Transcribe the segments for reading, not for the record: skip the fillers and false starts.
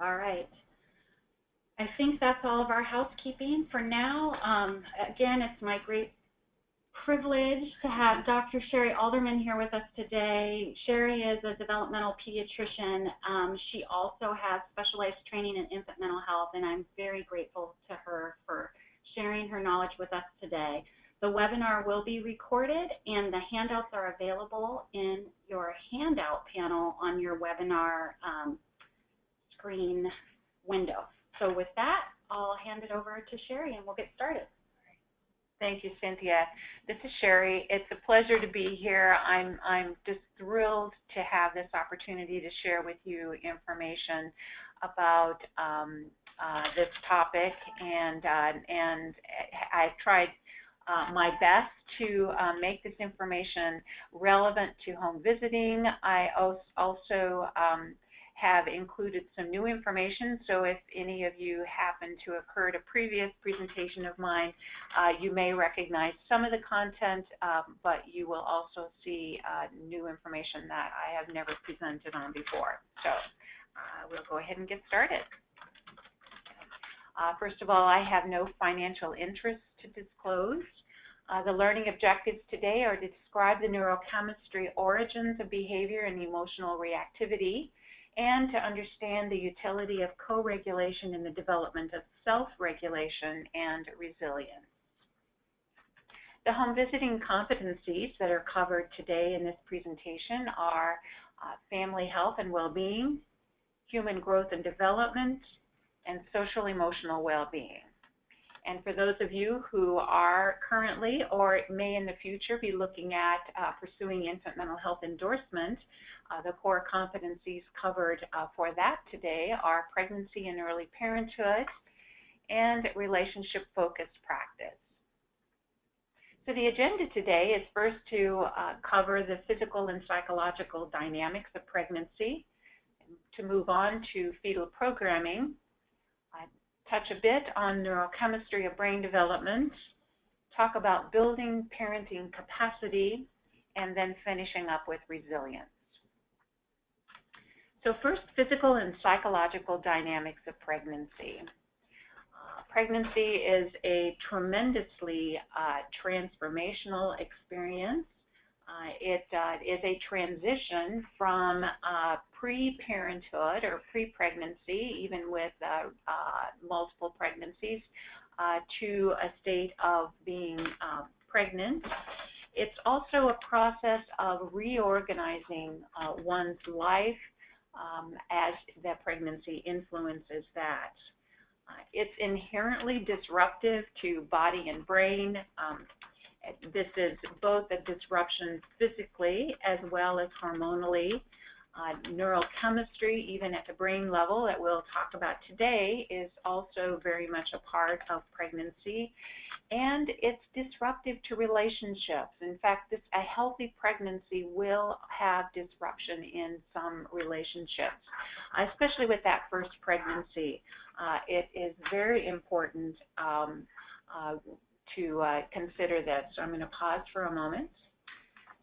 All right. I think that's all of our housekeeping for now. Again, it's my great privilege to have Dr. Sherry Alderman here with us today. Sherry is a developmental pediatrician. She also has specialized training in infant mental health, and I'm very grateful to her for sharing her knowledge with us today. The webinar will be recorded, and the handouts are available in your handout panel on your webinar screen window. So with that, I'll hand it over to Sherry, and we'll get started. Thank you, Cynthia. This is Sherry. It's a pleasure to be here. I'm just thrilled to have this opportunity to share with you information about this topic, and I've tried my best to make this information relevant to home visiting. I also have included some new information, so if any of you happen to have heard a previous presentation of mine, you may recognize some of the content, but you will also see new information that I have never presented on before. So we'll go ahead and get started. First of all, I have no financial interest to disclose. The learning objectives today are to describe the neurochemistry origins of behavior and emotional reactivity, and to understand the utility of co-regulation in the development of self-regulation and resilience. The home visiting competencies that are covered today in this presentation are family health and well-being, human growth and development, and social-emotional well-being. And for those of you who are currently or may in the future be looking at pursuing infant mental health endorsement, the core competencies covered for that today are pregnancy and early parenthood and relationship-focused practice. So the agenda today is first to cover the physical and psychological dynamics of pregnancy, to move on to fetal programming, touch a bit on neurochemistry of brain development, talk about building parenting capacity, and then finishing up with resilience. So first, physical and psychological dynamics of pregnancy. Pregnancy is a tremendously transformational experience. It is a transition from pre-parenthood or pre-pregnancy, even with multiple pregnancies, to a state of being pregnant. It's also a process of reorganizing one's life as the pregnancy influences that. It's inherently disruptive to body and brain. This is both a disruption physically as well as hormonally. Neurochemistry, even at the brain level that we'll talk about today, is also very much a part of pregnancy. And it's disruptive to relationships. In fact, a healthy pregnancy will have disruption in some relationships, especially with that first pregnancy. It is very important to consider this. So I'm going to pause for a moment.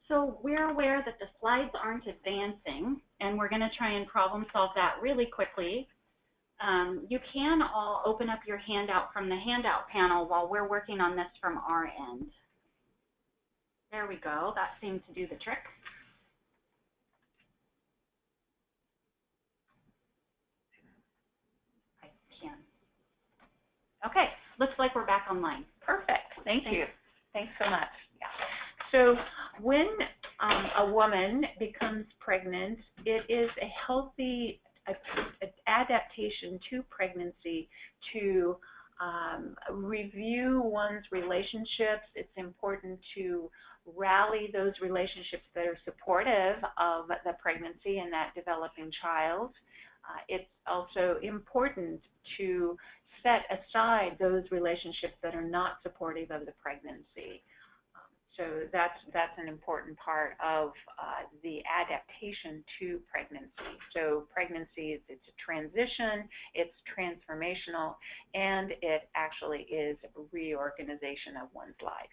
So we're aware that the slides aren't advancing, and we're going to try and problem solve that really quickly. You can all open up your handout from the handout panel while we're working on this from our end. There we go. That seemed to do the trick. I can. Okay, looks like we're back online. Perfect. Thank you. Thanks so much. Yeah. So when a woman becomes pregnant, it is a healthy adaptation to pregnancy to review one's relationships. It's important to rally those relationships that are supportive of the pregnancy and that developing child. It's also important to set aside those relationships that are not supportive of the pregnancy. So that's an important part of the adaptation to pregnancy. So pregnancy, it's a transition, it's transformational, and it actually is a reorganization of one's life.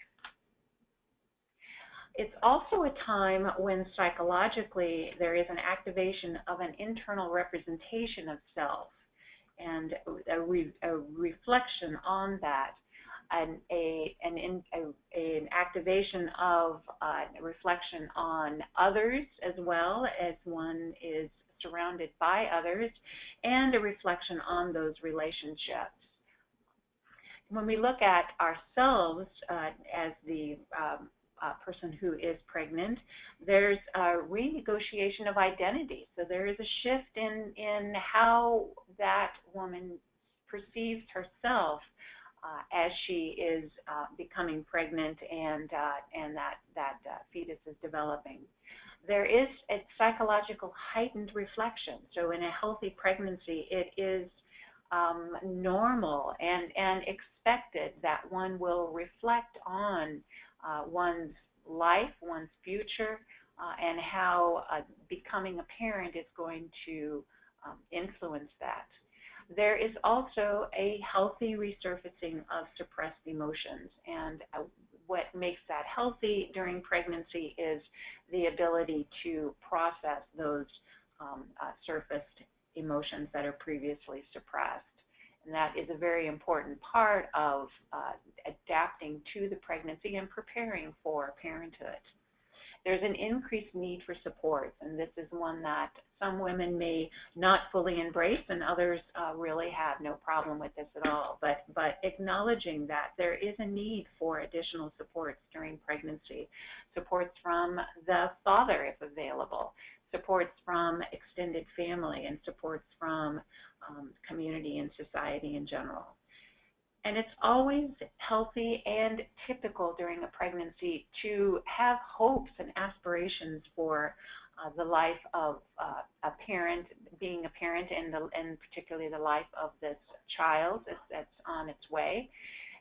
It's also a time when psychologically there is an activation of an internal representation of self. and a reflection on that, and an activation of reflection on others as well as one is surrounded by others, and a reflection on those relationships. When we look at ourselves as the person who is pregnant, there's a renegotiation of identity. So there is a shift in how that woman perceives herself as she is becoming pregnant and that fetus is developing. There is a psychological heightened reflection. So in a healthy pregnancy, it is normal and expected that one will reflect on one's life, one's future, and how becoming a parent is going to influence that. There is also a healthy resurfacing of suppressed emotions, and what makes that healthy during pregnancy is the ability to process those surfaced emotions that are previously suppressed. And that is a very important part of adapting to the pregnancy and preparing for parenthood. There's an increased need for support, and this is one that some women may not fully embrace, and others really have no problem with this at all. But acknowledging that there is a need for additional supports during pregnancy, supports from the father if available, supports from extended family, and supports from community and society in general. And it's always healthy and typical during a pregnancy to have hopes and aspirations for the life of a parent, being a parent, and particularly the life of this child that's on its way.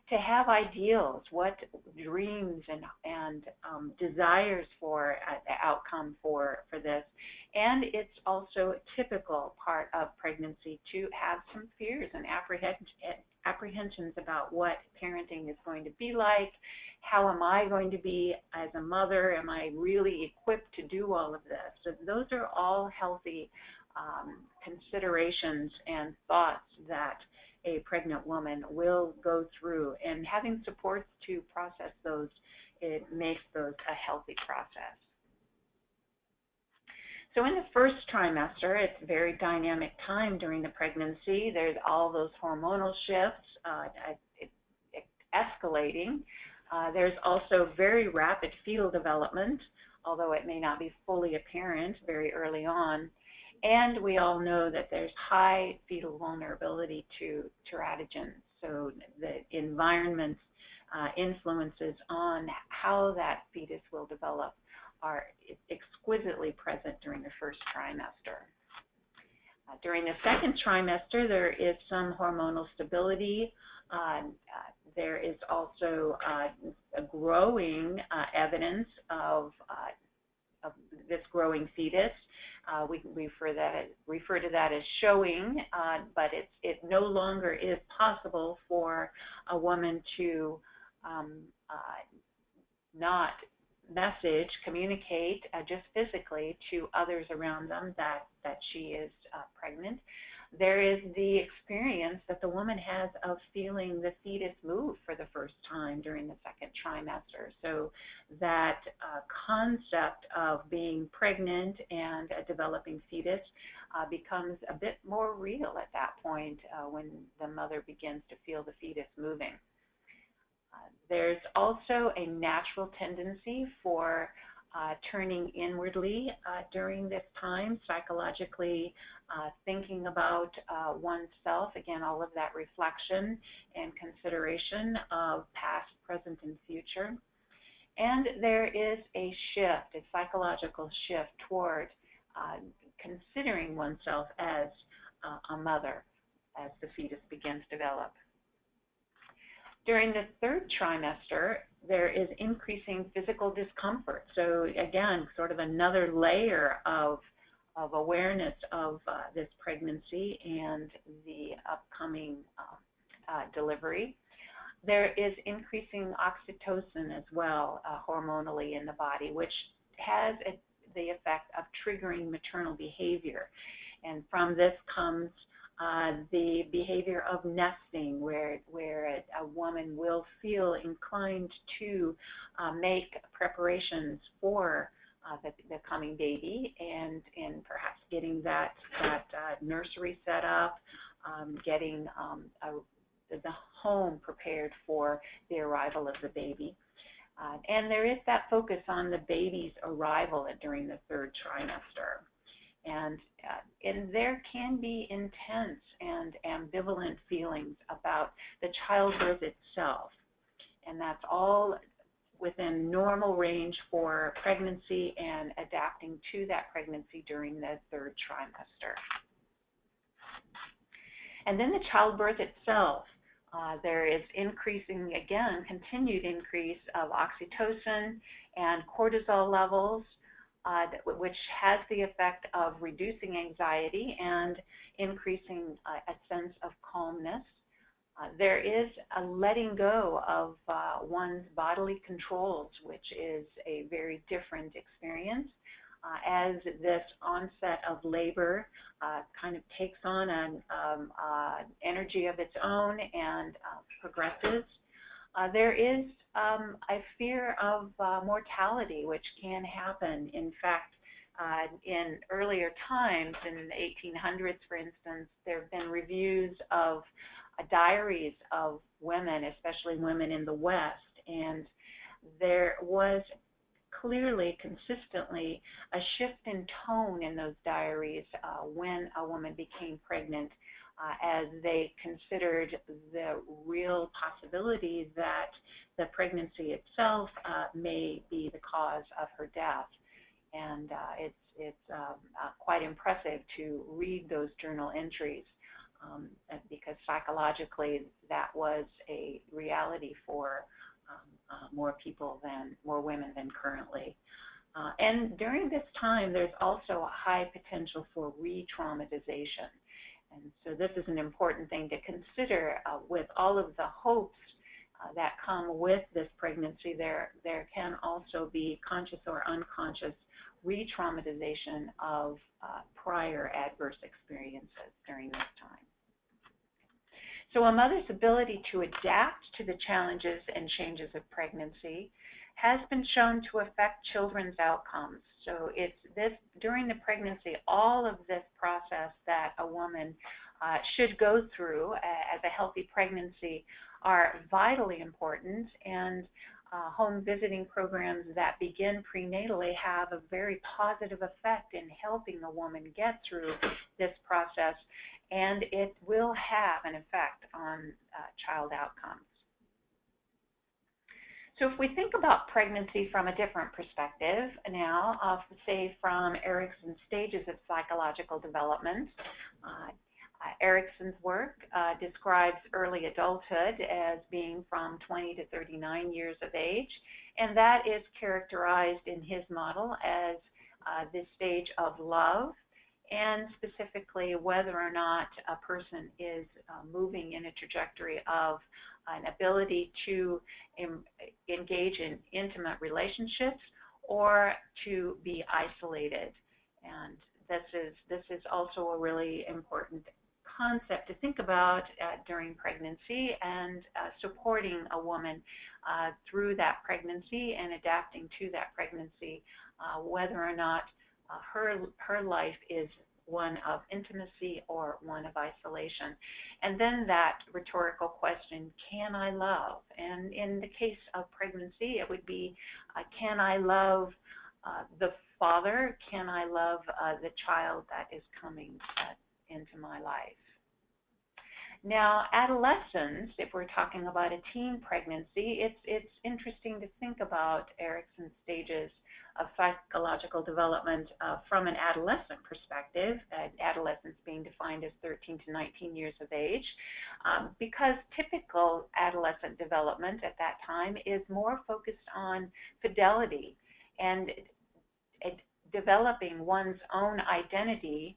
To have ideals, what dreams and desires for the outcome for this. And it's also a typical part of pregnancy to have some fears and apprehensions about what parenting is going to be like. How am I going to be as a mother? Am I really equipped to do all of this? So those are all healthy considerations and thoughts that a pregnant woman will go through, and having supports to process those, it makes those a healthy process. So in the first trimester, it's a very dynamic time during the pregnancy. There's all those hormonal shifts escalating. There's also very rapid fetal development, although it may not be fully apparent very early on. And we all know that there's high fetal vulnerability to teratogens. So the environment's influences on how that fetus will develop are exquisitely present during the first trimester. During the second trimester, there is some hormonal stability. There is also a growing evidence of this growing fetus. We refer to that as showing, but it no longer is possible for a woman to not communicate just physically to others around them that she is pregnant. There is the experience that the woman has of feeling the fetus move for the first time during the second trimester. So that concept of being pregnant and a developing fetus becomes a bit more real at that point when the mother begins to feel the fetus moving. There's also a natural tendency for turning inwardly during this time, psychologically thinking about oneself, again, all of that reflection and consideration of past, present, and future. And there is a shift, a psychological shift toward considering oneself as a mother as the fetus begins to develop. During the third trimester, there is increasing physical discomfort. So again, sort of another layer of awareness of this pregnancy and the upcoming delivery. There is increasing oxytocin as well, hormonally in the body, which has the effect of triggering maternal behavior. And from this comes the behavior of nesting, where a woman will feel inclined to make preparations for the coming baby, and perhaps getting that nursery set up, getting the home prepared for the arrival of the baby. And there is that focus on the baby's arrival during the third trimester. And there can be intense and ambivalent feelings about the childbirth itself. And that's all within normal range for pregnancy and adapting to that pregnancy during the third trimester. And then the childbirth itself. There is continued increase of oxytocin and cortisol levels, which has the effect of reducing anxiety and increasing a sense of calmness. There is a letting go of one's bodily controls, which is a very different experience as this onset of labor kind of takes on an energy of its own and progresses. There is a fear of mortality, which can happen. In fact, in earlier times, in the 1800s, for instance, there have been reviews of diaries of women, especially women in the West, and there was clearly, consistently, a shift in tone in those diaries when a woman became pregnant, as they considered the real possibility that the pregnancy itself may be the cause of her death. And it's quite impressive to read those journal entries because psychologically that was a reality for more women than currently. And during this time, there's also a high potential for re-traumatization. And so this is an important thing to consider with all of the hopes that come with this pregnancy. There can also be conscious or unconscious re-traumatization of prior adverse experiences during this time. So a mother's ability to adapt to the challenges and changes of pregnancy has been shown to affect children's outcomes. So it's this, during the pregnancy, all of this process that a woman should go through as a healthy pregnancy are vitally important, and home visiting programs that begin prenatally have a very positive effect in helping a woman get through this process, and it will have an effect on child outcomes. So if we think about pregnancy from a different perspective now, say from Erikson's stages of psychological development, Erikson's work describes early adulthood as being from 20 to 39 years of age, and that is characterized in his model as this stage of love, and specifically whether or not a person is moving in a trajectory of an ability to engage in intimate relationships or to be isolated. And this is also a really important concept to think about during pregnancy, and supporting a woman through that pregnancy and adapting to that pregnancy, whether or not her life is one of intimacy or one of isolation. And then that rhetorical question, can I love? And in the case of pregnancy, it would be, can I love the father? Can I love the child that is coming into my life? Now, adolescence, if we're talking about a teen pregnancy, it's interesting to think about Erikson's stages of psychological development from an adolescent perspective, adolescence being defined as 13 to 19 years of age, because typical adolescent development at that time is more focused on fidelity and developing one's own identity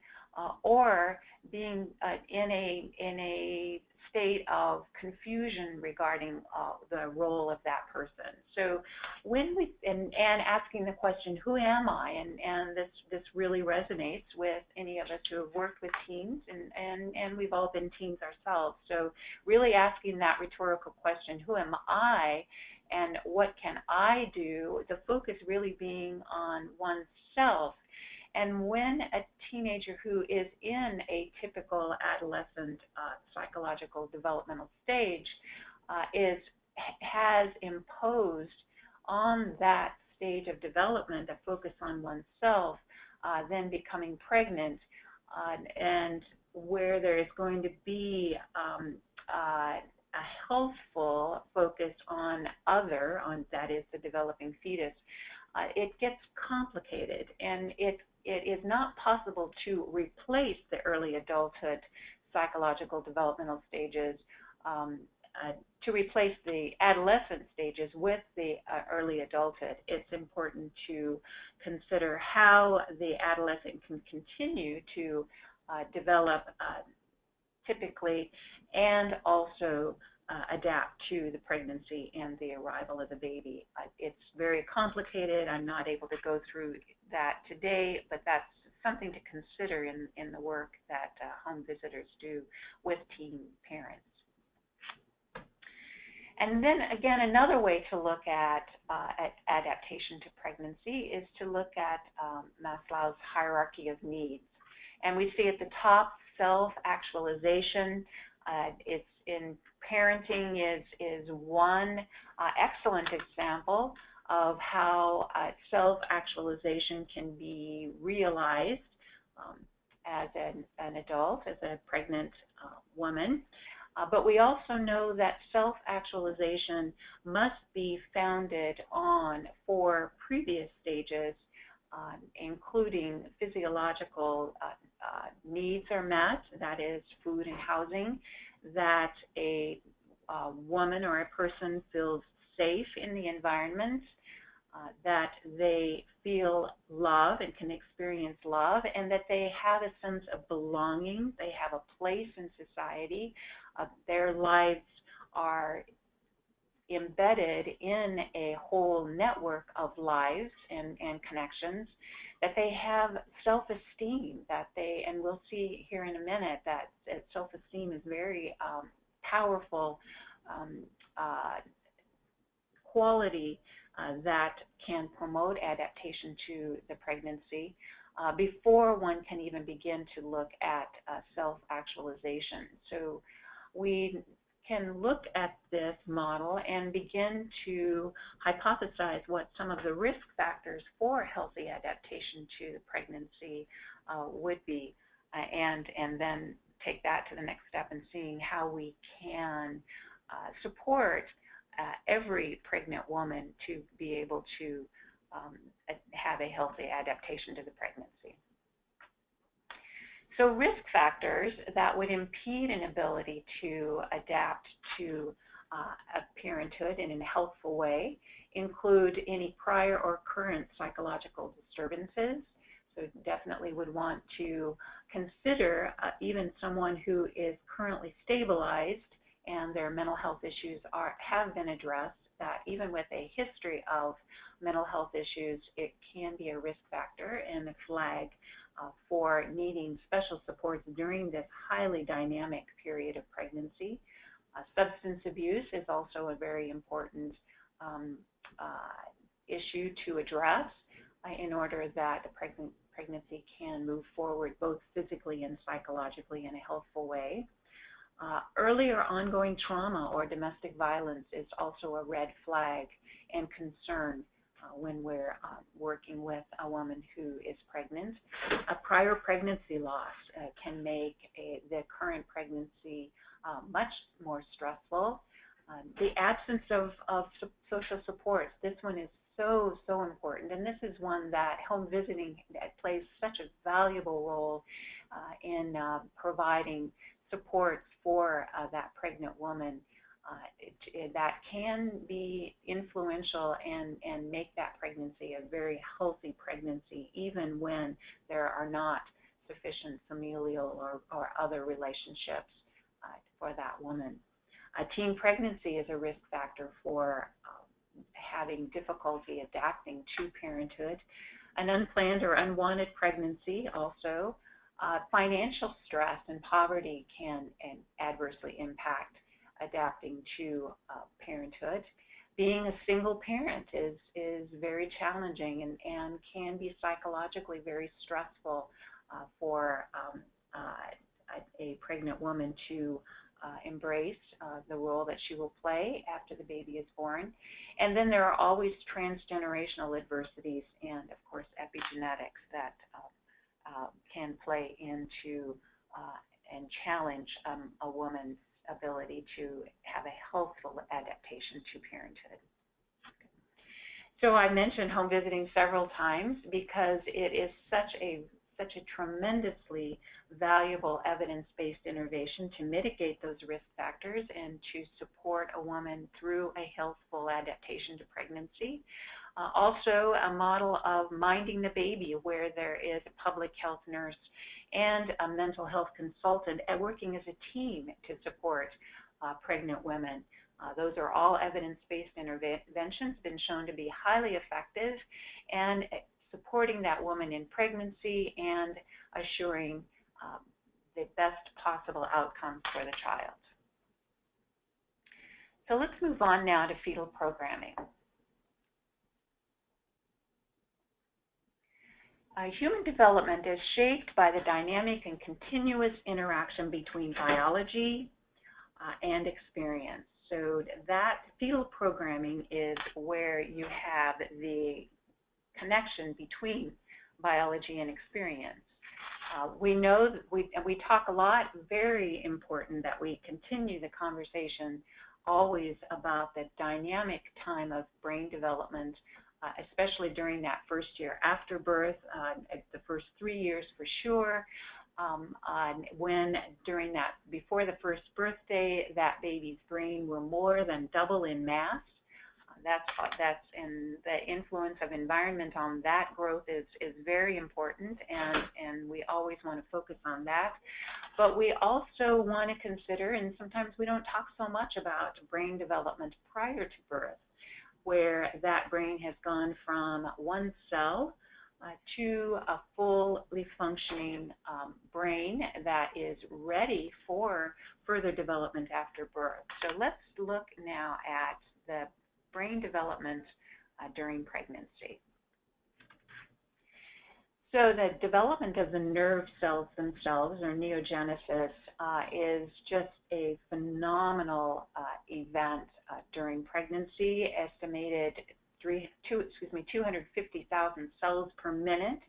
or being in a state of confusion regarding the role of that person. So when and asking the question, who am I? And this really resonates with any of us who have worked with teens, and we've all been teens ourselves. So really asking that rhetorical question, who am I and what can I do? The focus really being on oneself. And when a teenager who is in a typical adolescent psychological developmental stage has imposed on that stage of development a focus on oneself, then becoming pregnant, and where there is going to be a healthful focus on that is the developing fetus, it gets complicated, and it is not possible to replace the early adulthood psychological developmental stages, to replace the adolescent stages with the early adulthood. It's important to consider how the adolescent can continue to develop typically, and also adapt to the pregnancy and the arrival of the baby. It's very complicated. I'm not able to go through that today, but that's something to consider in the work that home visitors do with teen parents. And then again, another way to look at adaptation to pregnancy is to look at Maslow's hierarchy of needs. And we see at the top self-actualization. It's in parenting is one excellent example of how self-actualization can be realized as an adult, as a pregnant woman. But we also know that self-actualization must be founded on 4 previous stages, including physiological needs are met, that is food and housing, that a woman or a person feels safe in the environment, that they feel love and can experience love, and that they have a sense of belonging, they have a place in society, their lives are embedded in a whole network of lives and connections, that they have self-esteem, and we'll see here in a minute that self-esteem is very powerful quality that can promote adaptation to the pregnancy before one can even begin to look at self-actualization. So we can look at this model and begin to hypothesize what some of the risk factors for healthy adaptation to the pregnancy would be, and then take that to the next step in seeing how we can support every pregnant woman to be able to have a healthy adaptation to the pregnancy. So risk factors that would impede an ability to adapt to a parenthood in a healthful way include any prior or current psychological disturbances. So definitely would want to consider even someone who is currently stabilized and their mental health issues have been addressed, that even with a history of mental health issues, it can be a risk factor and a flag for needing special supports during this highly dynamic period of pregnancy. Substance abuse is also a very important issue to address in order that the pregnancy can move forward both physically and psychologically in a healthful way. Earlier ongoing trauma or domestic violence is also a red flag and concern when we're working with a woman who is pregnant. A prior pregnancy loss can make the current pregnancy much more stressful. The absence of social supports, this one is so important, and this is one that home visiting plays such a valuable role in providing supports for that pregnant woman. That can be influential and make that pregnancy a very healthy pregnancy, even when there are not sufficient familial or other relationships for that woman. Teen pregnancy is a risk factor for having difficulty adapting to parenthood. An unplanned or unwanted pregnancy also. Financial stress and poverty can adversely impact adapting to parenthood. Being a single parent is very challenging and can be psychologically very stressful for a pregnant woman to embrace the role that she will play after the baby is born. And then there are always transgenerational adversities and, of course, epigenetics that can play into and challenge a woman's ability to have a healthful adaptation to parenthood. So I mentioned home visiting several times because it is such a tremendously valuable evidence-based innovation to mitigate those risk factors and to support a woman through a healthful adaptation to pregnancy. Also a model of minding the baby where there is a public health nurse and a mental health consultant working as a team to support pregnant women. Those are all evidence-based interventions, been shown to be highly effective and supporting that woman in pregnancy and assuring the best possible outcomes for the child. So let's move on now to fetal programming. Human development is shaped by the dynamic and continuous interaction between biology and experience. So that fetal programming is where you have the connection between biology and experience. We know that we talk a lot, very important that we continue the conversation always about the dynamic time of brain development, especially during that first year after birth, the first 3 years for sure, when during that, before the first birthday, that baby's brain will more than double in mass. And the influence of environment on that growth is very important, and we always want to focus on that. But we also want to consider, and sometimes we don't talk so much about brain development prior to birth, where that brain has gone from one cell to a fully functioning brain that is ready for further development after birth. So let's look now at the brain development during pregnancy. So the development of the nerve cells themselves, or neogenesis, is just a phenomenal event during pregnancy, estimated 250,000 cells per minute.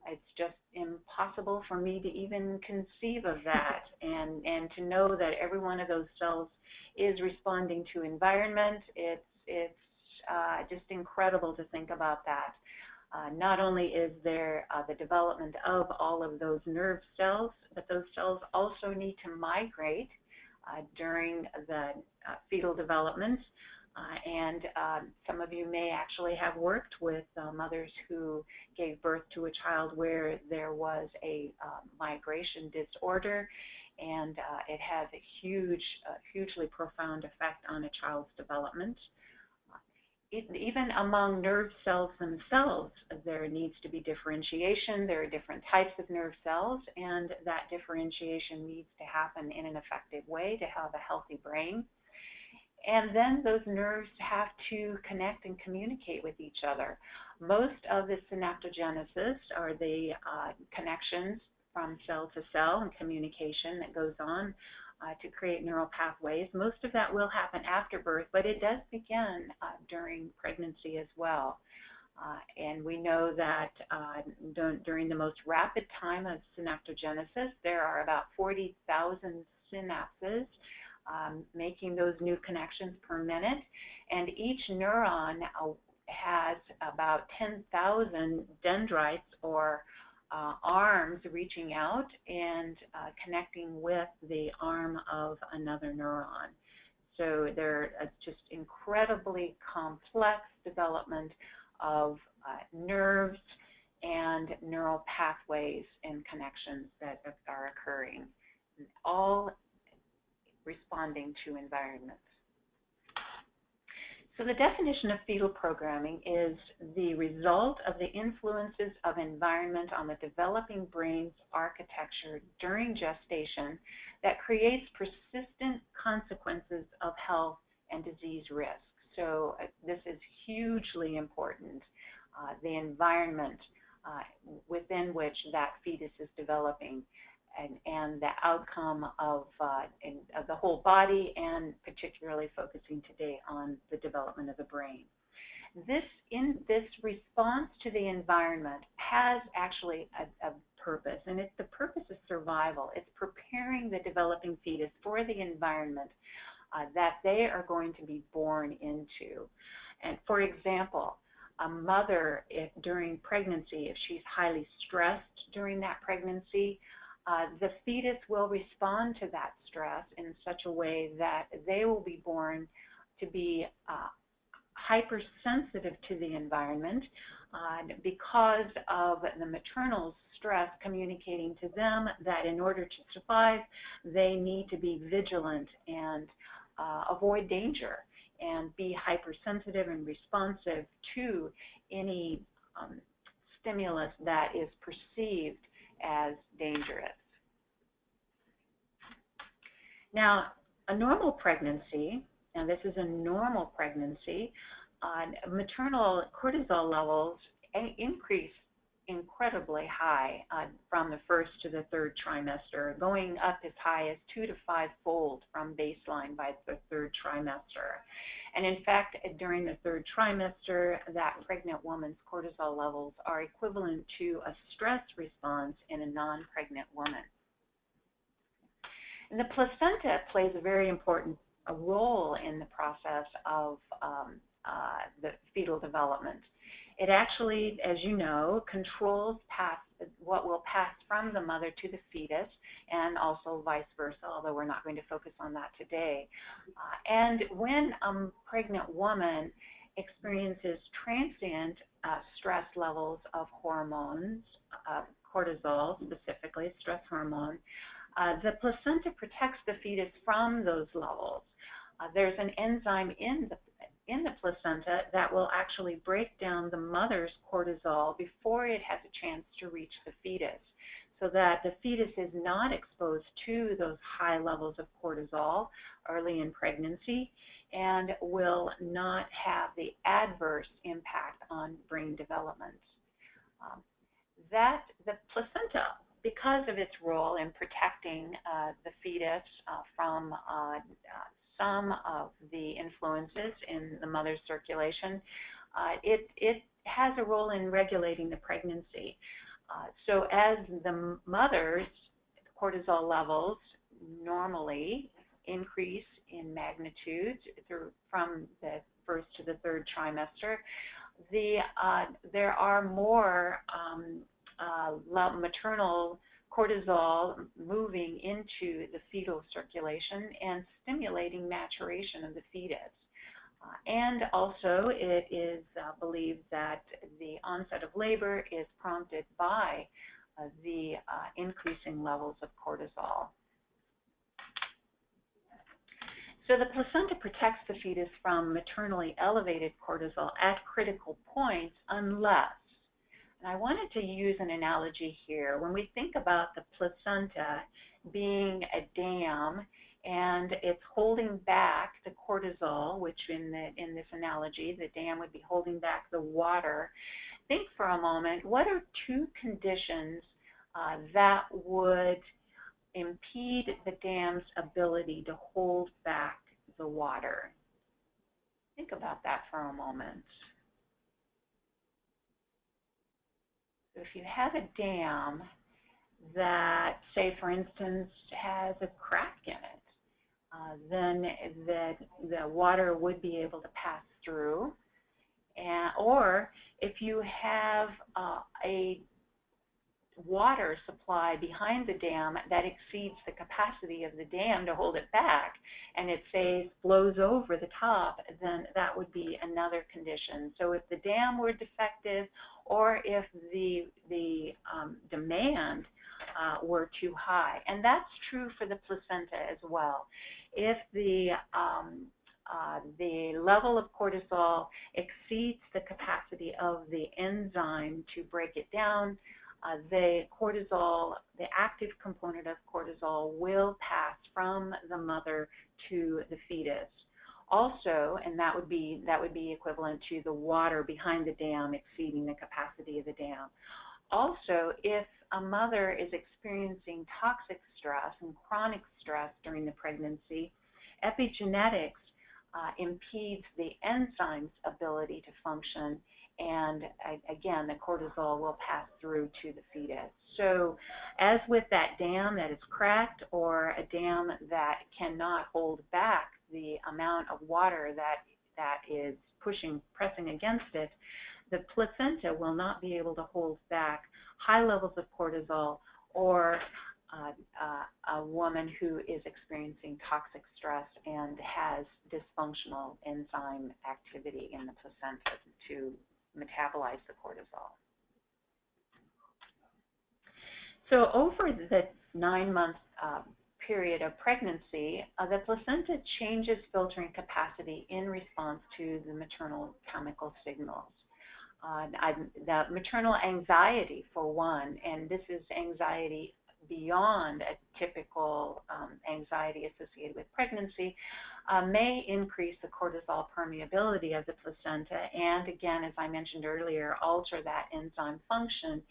It's just impossible for me to even conceive of that, and to know that every one of those cells is responding to environment. It's just incredible to think about that. Not only is there the development of all of those nerve cells, but those cells also need to migrate during the fetal development. And some of you may actually have worked with mothers who gave birth to a child where there was a migration disorder, and it has a hugely profound effect on a child's development. Even among nerve cells themselves, there needs to be differentiation. There are different types of nerve cells, and that differentiation needs to happen in an effective way to have a healthy brain. And then those nerves have to connect and communicate with each other. Most of the synaptogenesis, or the connections from cell to cell and communication that goes on to create neural pathways, most of that will happen after birth, but it does begin during pregnancy as well. And we know that during the most rapid time of synaptogenesis, there are about 40,000 synapses making those new connections per minute, and each neuron has about 10,000 dendrites, or arms, reaching out and connecting with the arm of another neuron. So there are just incredibly complex development of nerves and neural pathways and connections that are occurring. All responding to environment. So the definition of fetal programming is the result of the influences of environment on the developing brain's architecture during gestation that creates persistent consequences of health and disease risk. So this is hugely important, the environment within which that fetus is developing, and the outcome of the whole body, and particularly focusing today on the development of the brain. This response to the environment has actually a purpose, and the purpose is survival. It's preparing the developing fetus for the environment that they are going to be born into. And for example, a mother, during pregnancy, if she's highly stressed during that pregnancy, the fetus will respond to that stress in such a way that they will be born to be hypersensitive to the environment because of the maternal stress communicating to them that in order to survive, they need to be vigilant and avoid danger and be hypersensitive and responsive to any stimulus that is perceived as dangerous. Now, a normal pregnancy, and this is a normal pregnancy, maternal cortisol levels increase incredibly high from the first to the third trimester, going up as high as 2 to 5-fold from baseline by the third trimester. And in fact, during the third trimester, that pregnant woman's cortisol levels are equivalent to a stress response in a non-pregnant woman. And the placenta plays a very important role in the process of the fetal development. It actually, as you know, controls what will pass from the mother to the fetus, and also vice versa, although we're not going to focus on that today. And when a pregnant woman experiences transient stress levels of hormones, cortisol specifically, stress hormone, the placenta protects the fetus from those levels. There's an enzyme in the placenta that will actually break down the mother's cortisol before it has a chance to reach the fetus, so that the fetus is not exposed to those high levels of cortisol early in pregnancy and will not have the adverse impact on brain development. The placenta, because of its role in protecting the fetus from some of the influences in the mother's circulation, it has a role in regulating the pregnancy. So as the mother's cortisol levels normally increase in magnitude from the first to the third trimester, there are more maternal cortisol moving into the fetal circulation and stimulating maturation of the fetus. And also, it is believed that the onset of labor is prompted by the increasing levels of cortisol. So the placenta protects the fetus from maternally elevated cortisol at critical points unless, and I wanted to use an analogy here. When we think about the placenta being a dam and it's holding back the cortisol, which in this analogy, the dam would be holding back the water, think for a moment, what are two conditions that would impede the dam's ability to hold back the water? Think about that for a moment. So if you have a dam that, say, for instance, has a crack in it, then the water would be able to pass through. Or if you have a water supply behind the dam that exceeds the capacity of the dam to hold it back, and it, say, flows over the top, then that would be another condition. So if the dam were defective, or if the demand were too high. And that's true for the placenta as well. If the level of cortisol exceeds the capacity of the enzyme to break it down, the cortisol, the active component of cortisol, will pass from the mother to the fetus. Also, and that would be equivalent to the water behind the dam exceeding the capacity of the dam. Also, if a mother is experiencing toxic stress and chronic stress during the pregnancy, epigenetics impedes the enzyme's ability to function, and again, the cortisol will pass through to the fetus. So as with that dam that is cracked, or a dam that cannot hold back the amount of water that is pressing against it, the placenta will not be able to hold back high levels of cortisol, or a woman who is experiencing toxic stress and has dysfunctional enzyme activity in the placenta to metabolize the cortisol. So over the 9-month period of pregnancy, the placenta changes filtering capacity in response to the maternal chemical signals. The maternal anxiety, for one, and this is anxiety beyond a typical anxiety associated with pregnancy, may increase the cortisol permeability of the placenta, and again, as I mentioned earlier, alter that enzyme function,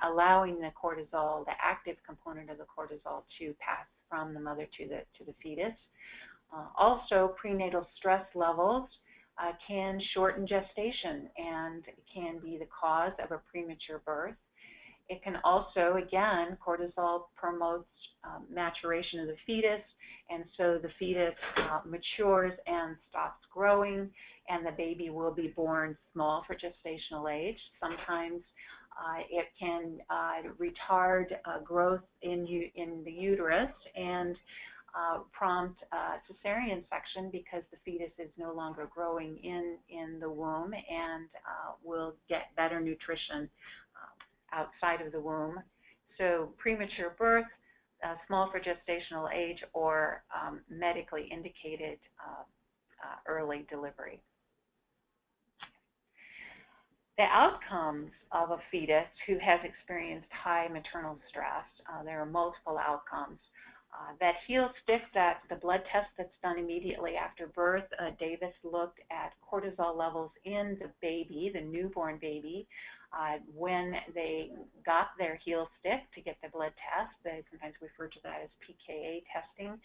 allowing the cortisol, the active component of the cortisol, to pass from the mother to the fetus. Also, prenatal stress levels can shorten gestation and can be the cause of a premature birth. It can also, again, cortisol promotes maturation of the fetus, and so the fetus matures and stops growing, and the baby will be born small for gestational age. Sometimes it can retard growth in the uterus and prompt cesarean section, because the fetus is no longer growing in the womb and will get better nutrition outside of the womb. So premature birth, small for gestational age, or medically indicated early delivery. The outcomes of a fetus who has experienced high maternal stress, there are multiple outcomes. That heel stick, that the blood test that's done immediately after birth, Davis looked at cortisol levels in the baby, the newborn baby, when they got their heel stick to get the blood test. They sometimes refer to that as pKa testing.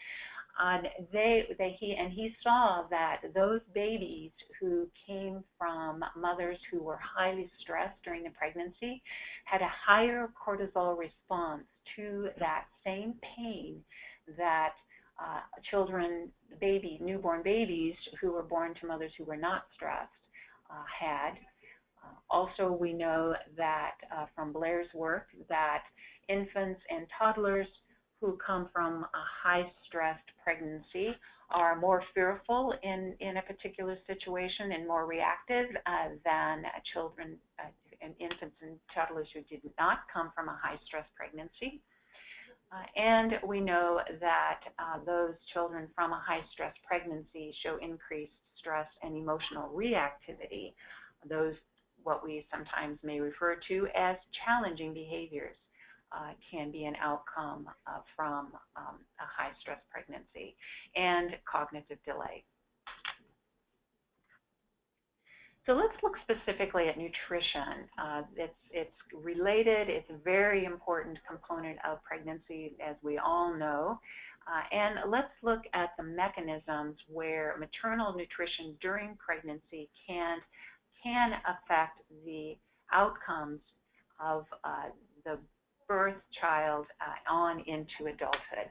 He saw that those babies who came from mothers who were highly stressed during the pregnancy had a higher cortisol response to that same pain that newborn babies who were born to mothers who were not stressed had. Also, we know that from Blair's work that infants and toddlers who come from a high-stressed pregnancy are more fearful in a particular situation and more reactive than children and infants and toddlers who did not come from a high-stress pregnancy. And we know that those children from a high-stress pregnancy show increased stress and emotional reactivity, those what we sometimes may refer to as challenging behaviors. Can be an outcome from a high-stress pregnancy, and cognitive delay. So let's look specifically at nutrition. It's related. It's a very important component of pregnancy, as we all know. And let's look at the mechanisms where maternal nutrition during pregnancy can affect the outcomes of the birth child on into adulthood.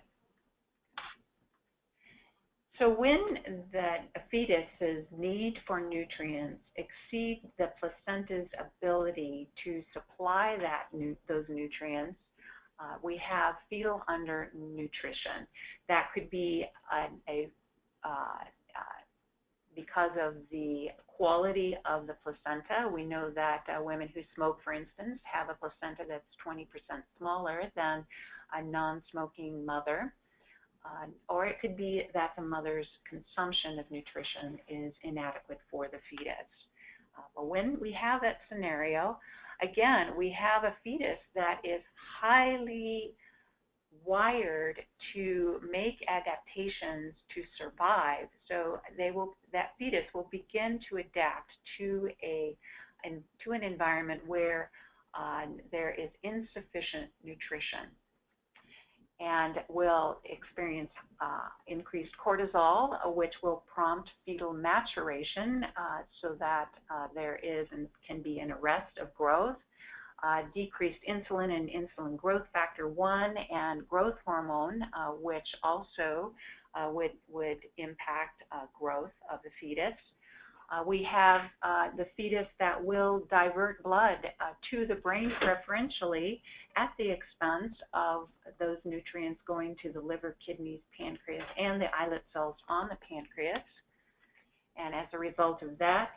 So when the fetus's need for nutrients exceeds the placenta's ability to supply those nutrients, we have fetal undernutrition. That could be because of the quality of the placenta. We know that women who smoke, for instance, have a placenta that's 20% smaller than a non-smoking mother. Or it could be that the mother's consumption of nutrition is inadequate for the fetus. But when we have that scenario, again, we have a fetus that is highly wired to make adaptations to survive. So that fetus will begin to adapt to an environment where there is insufficient nutrition, and will experience increased cortisol, which will prompt fetal maturation, so that there is and can be an arrest of growth, decreased insulin and insulin growth factor 1 and growth hormone, which also would impact growth of the fetus. We have the fetus that will divert blood to the brain preferentially at the expense of those nutrients going to the liver, kidneys, pancreas, and the islet cells on the pancreas. And as a result of that,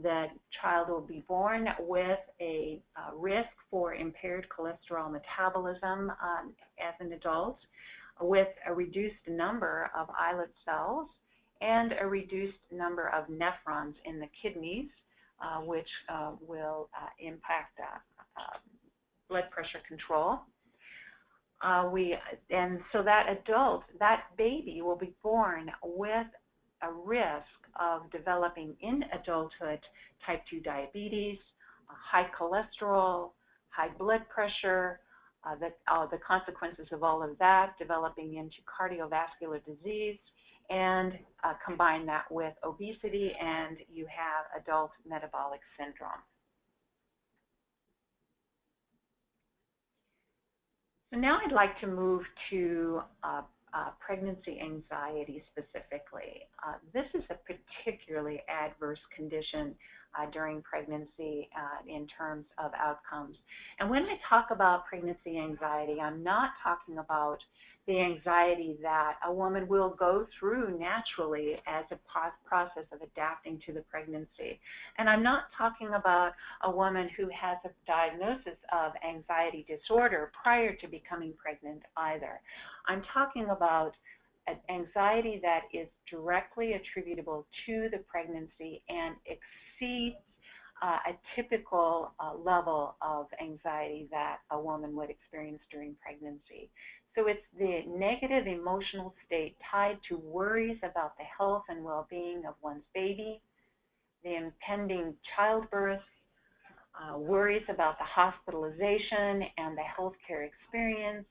the child will be born with a risk for impaired cholesterol metabolism as an adult, with a reduced number of islet cells and a reduced number of nephrons in the kidneys, which will impact blood pressure control. And so that baby will be born with a risk of developing in adulthood type 2 diabetes, high cholesterol, high blood pressure, the consequences of all of that developing into cardiovascular disease, and combine that with obesity, and you have adult metabolic syndrome. So now I'd like to move to pregnancy anxiety specifically. This is a particularly adverse condition during pregnancy in terms of outcomes. And when I talk about pregnancy anxiety, I'm not talking about the anxiety that a woman will go through naturally as a process of adapting to the pregnancy. And I'm not talking about a woman who has a diagnosis of anxiety disorder prior to becoming pregnant either. I'm talking about an anxiety that is directly attributable to the pregnancy and exceeds a typical level of anxiety that a woman would experience during pregnancy. So it's the negative emotional state tied to worries about the health and well-being of one's baby, the impending childbirth, worries about the hospitalization and the healthcare experience,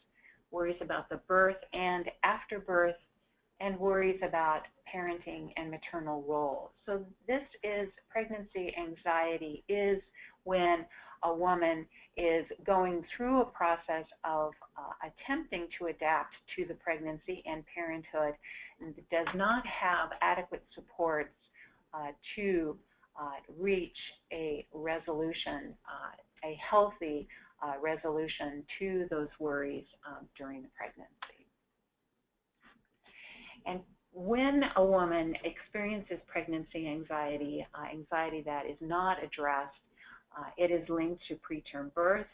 worries about the birth and after birth, and worries about parenting and maternal roles. So this is pregnancy anxiety is when a woman is going through a process of attempting to adapt to the pregnancy and parenthood and does not have adequate supports to reach a resolution, a healthy resolution to those worries during the pregnancy. And when a woman experiences pregnancy anxiety, anxiety that is not addressed, it is linked to preterm birth,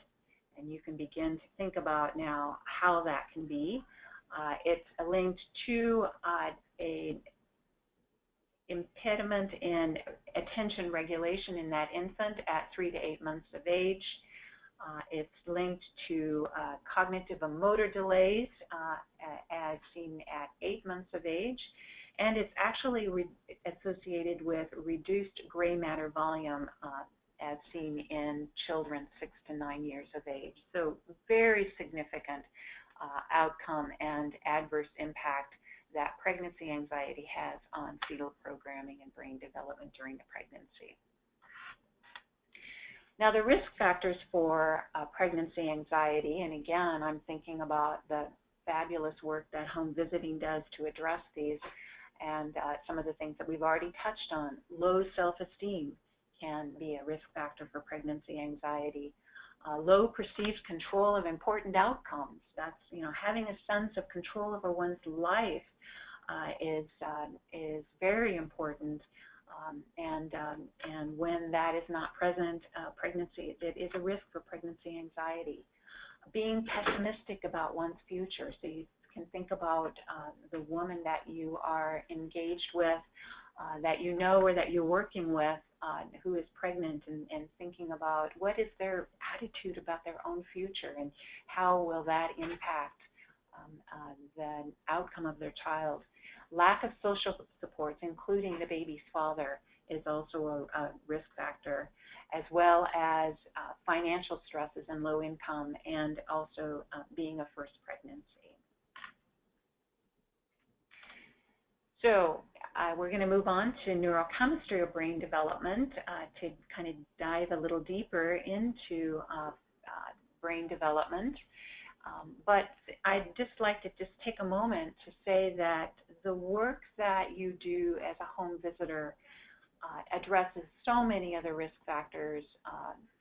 and you can begin to think about now how that can be. It's linked to an impediment in attention regulation in that infant at 3 to 8 months of age. It's linked to cognitive and motor delays as seen at 8 months of age, and it's actually associated with reduced gray matter volume as seen in children 6 to 9 years of age. So very significant outcome and adverse impact that pregnancy anxiety has on fetal programming and brain development during the pregnancy. Now, the risk factors for pregnancy anxiety, and again, I'm thinking about the fabulous work that home visiting does to address these, and some of the things that we've already touched on. Low self-esteem can be a risk factor for pregnancy anxiety. Low perceived control of important outcomes. That's, having a sense of control over one's life is very important. And when that is not present, pregnancy, it is a risk for pregnancy anxiety. Being pessimistic about one's future, so you can think about the woman that you are engaged with, that you know or that you're working with, who is pregnant, and thinking about what is their attitude about their own future and how will that impact the outcome of their child. Lack of social supports, including the baby's father, is also a risk factor, as well as financial stresses and low income, and also being a first pregnancy. So we're going to move on to neurochemistry of brain development to kind of dive a little deeper into brain development. But I'd just like to take a moment to say that the work that you do as a home visitor addresses so many other risk factors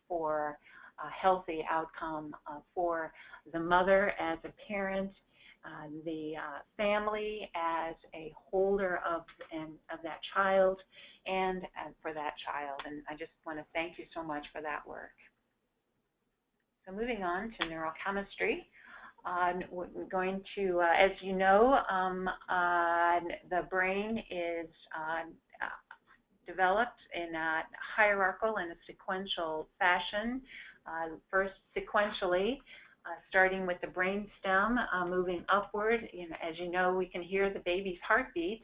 for a healthy outcome for the mother as a parent, the family as a holder of that child, and for that child. And I just want to thank you so much for that work. So moving on to neurochemistry. We're going to, as you know, the brain is developed in a hierarchical and a sequential fashion. First sequentially, starting with the brain stem, moving upward. As you know, we can hear the baby's heartbeat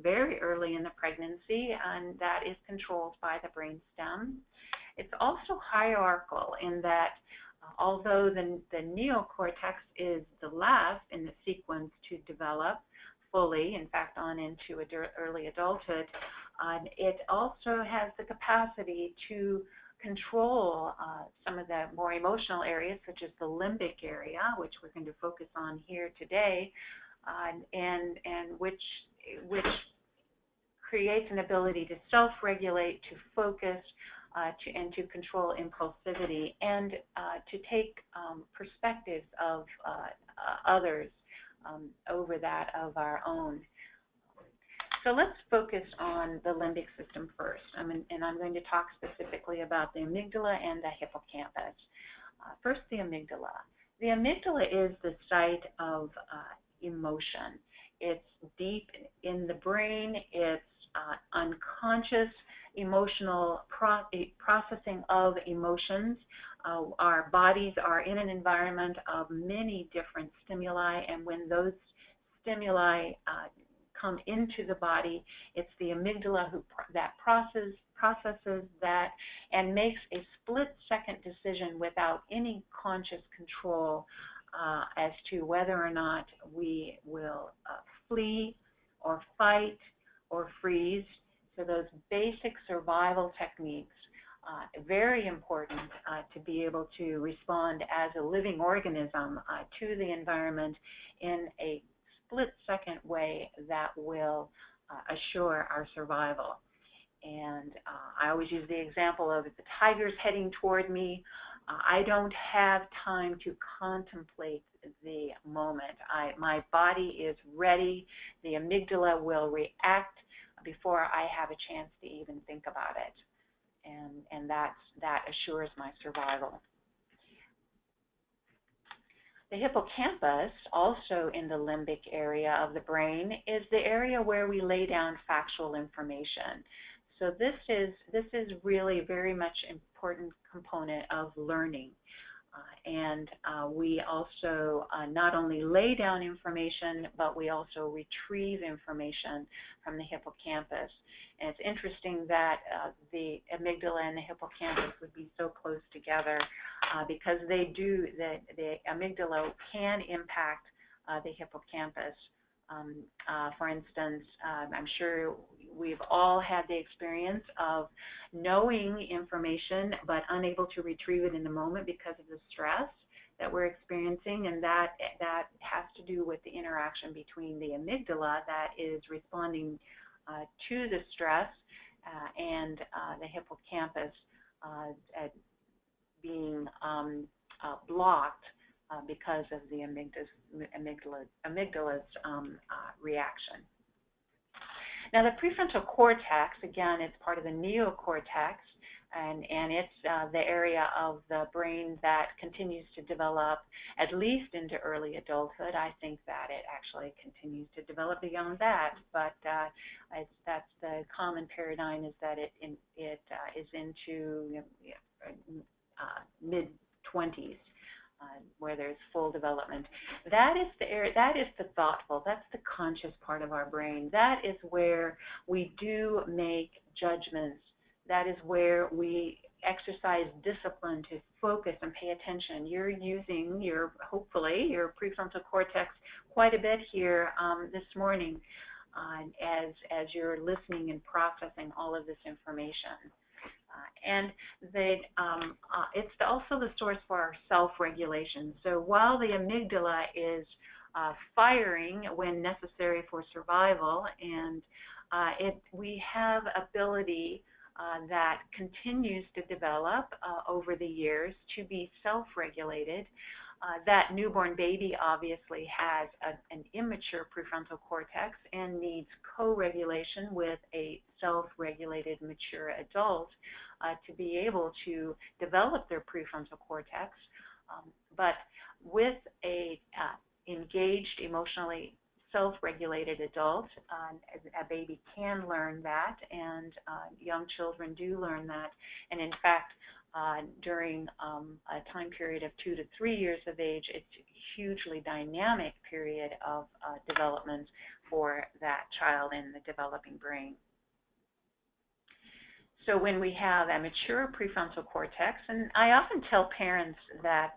very early in the pregnancy, and that is controlled by the brain stem. It's also hierarchical in that although the neocortex is the last in the sequence to develop fully, in fact on into early adulthood, it also has the capacity to control some of the more emotional areas, such as the limbic area, which we're going to focus on here today, and which creates an ability to self-regulate, to focus, and to control impulsivity, and to take perspectives of others over that of our own. So let's focus on the limbic system first, and I'm going to talk specifically about the amygdala and the hippocampus. First, the amygdala. The amygdala is the site of emotion. It's deep in the brain. It's unconscious emotional processing of emotions. Our bodies are in an environment of many different stimuli, and when those stimuli come into the body, it's the amygdala that processes that and makes a split-second decision without any conscious control as to whether or not we will flee or fight or freeze. So those basic survival techniques, very important to be able to respond as a living organism to the environment in a split-second way that will assure our survival. And I always use the example of if the tiger's heading toward me, I don't have time to contemplate the moment. My body is ready. The amygdala will react before I have a chance to even think about it. And that assures my survival. The hippocampus, also in the limbic area of the brain, is the area where we lay down factual information. So this is really very much important component of learning. And we also not only lay down information, but we also retrieve information from the hippocampus. And it's interesting that the amygdala and the hippocampus would be so close together because they do, the amygdala can impact the hippocampus. For instance, I'm sure we've all had the experience of knowing information but unable to retrieve it in the moment because of the stress that we're experiencing, and that has to do with the interaction between the amygdala that is responding to the stress and the hippocampus being blocked because of the amygdala's reaction. Now, the prefrontal cortex, again, it's part of the neocortex, and it's the area of the brain that continues to develop at least into early adulthood. I think that it actually continues to develop beyond that, but that's the common paradigm, is that it is into mid-20s. Where there's full development. That is the area, that is the thoughtful, that's the conscious part of our brain. That is where we do make judgments. That is where we exercise discipline to focus and pay attention. You're using hopefully your prefrontal cortex quite a bit here this morning as you're listening and processing all of this information. And it's also the source for our self-regulation. So while the amygdala is firing when necessary for survival, and we have ability that continues to develop over the years to be self-regulated. That newborn baby obviously has an immature prefrontal cortex and needs co-regulation with a self-regulated mature adult to be able to develop their prefrontal cortex. But with a engaged, emotionally self-regulated adult, a baby can learn that, and young children do learn that. And in fact, during a time period of 2 to 3 years of age, it's a hugely dynamic period of development for that child in the developing brain. So when we have a mature prefrontal cortex, and I often tell parents that,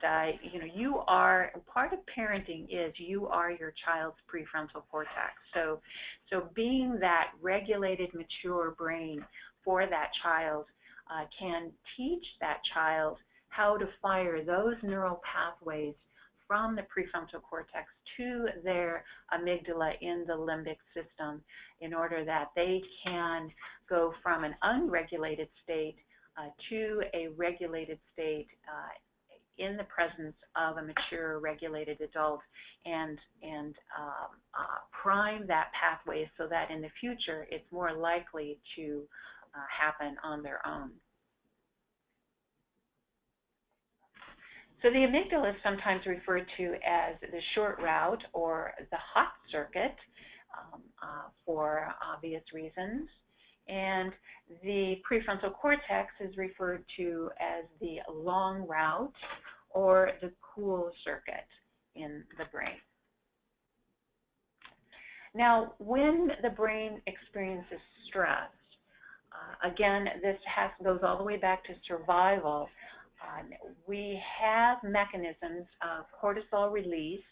you are, part of parenting is you are your child's prefrontal cortex. So being that regulated, mature brain for that child can teach that child how to fire those neural pathways from the prefrontal cortex to their amygdala in the limbic system in order that they can go from an unregulated state to a regulated state in the presence of a mature regulated adult, and prime that pathway so that in the future it's more likely to happen on their own. So the amygdala is sometimes referred to as the short route or the hot circuit for obvious reasons. And the prefrontal cortex is referred to as the long route or the cool circuit in the brain. Now, when the brain experiences stress, again, this goes all the way back to survival. We have mechanisms of cortisol release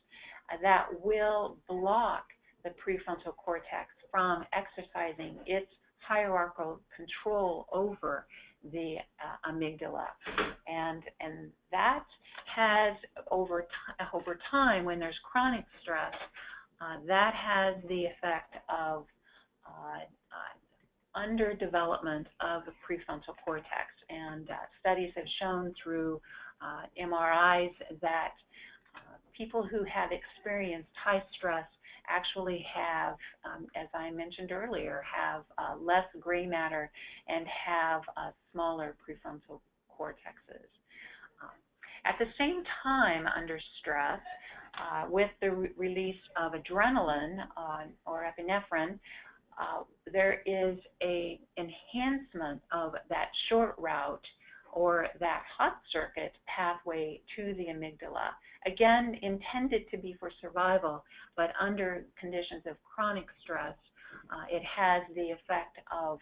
that will block the prefrontal cortex from exercising its hierarchical control over the amygdala, and that has over time, when there's chronic stress, that has the effect of underdevelopment of the prefrontal cortex, and studies have shown through MRIs that people who have experienced high stress actually have, as I mentioned earlier, have less gray matter and have smaller prefrontal cortexes. At the same time, under stress, with the release of adrenaline or epinephrine, there is an enhancement of that short route or that hot circuit pathway to the amygdala. Again, intended to be for survival, but under conditions of chronic stress, it has the effect of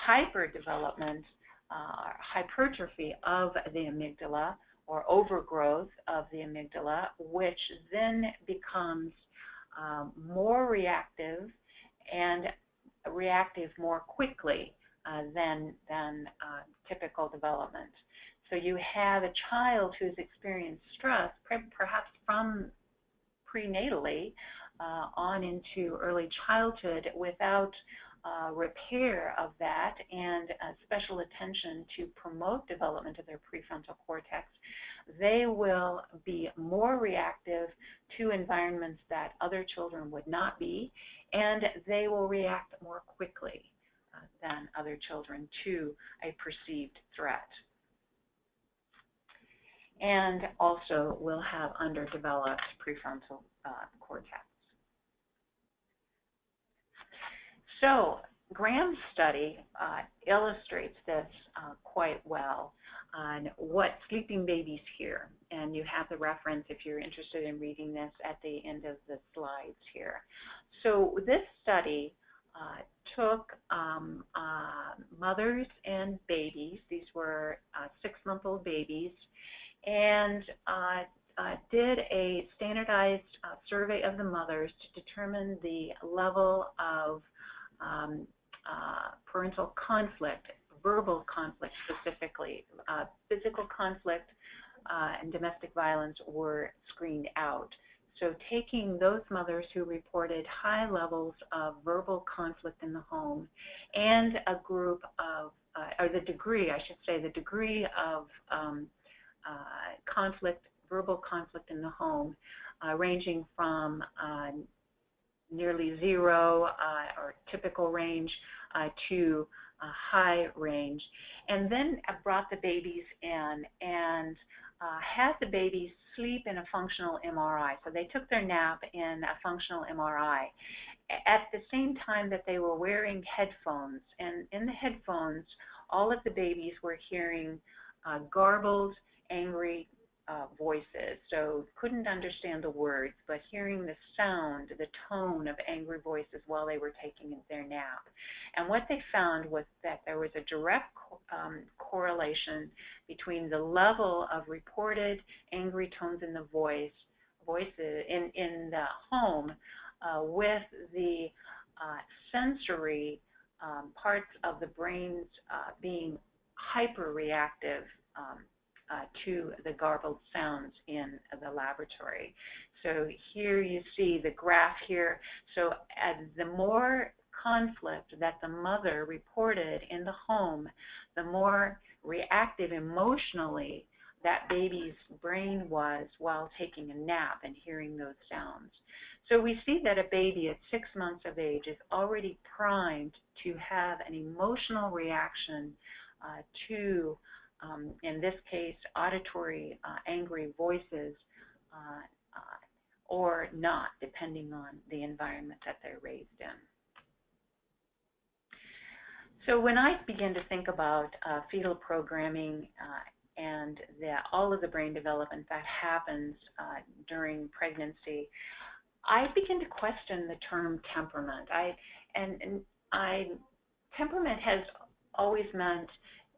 hyperdevelopment, hypertrophy of the amygdala, or overgrowth of the amygdala, which then becomes more reactive and reactive more quickly than typical development. So you have a child who's experienced stress, perhaps from prenatally on into early childhood, without repair of that and special attention to promote development of their prefrontal cortex, they will be more reactive to environments that other children would not be, and they will react more quickly than other children to a perceived threat. And also will have underdeveloped prefrontal cortex. So Graham's study illustrates this quite well on what sleeping babies hear. And you have the reference if you're interested in reading this at the end of the slides here. So this study took mothers and babies. These were 6-month-old babies, and did a standardized survey of the mothers to determine the level of parental conflict, verbal conflict specifically. Physical conflict and domestic violence were screened out. So taking those mothers who reported high levels of verbal conflict in the home and a group of, or the degree, I should say, the degree of conflict, verbal conflict in the home, ranging from nearly 0 or typical range to high range, and then brought the babies in and had the babies sleep in a functional MRI. So they took their nap in a functional MRI at the same time that they were wearing headphones. And in the headphones, all of the babies were hearing garbled, angry voices. So couldn't understand the words, but hearing the sound, the tone of angry voices while they were taking their nap. And what they found was that there was a direct correlation between the level of reported angry tones in the voices in the home with the sensory parts of the brains being hyper-reactive to the garbled sounds in the laboratory. So here you see the graph here. So the more conflict that the mother reported in the home, the more reactive emotionally that baby's brain was while taking a nap and hearing those sounds. So we see that a baby at 6 months of age is already primed to have an emotional reaction to, in this case, auditory angry voices or not, depending on the environment that they're raised in. So when I begin to think about fetal programming and all of the brain development that happens during pregnancy, I begin to question the term temperament. Temperament has always meant,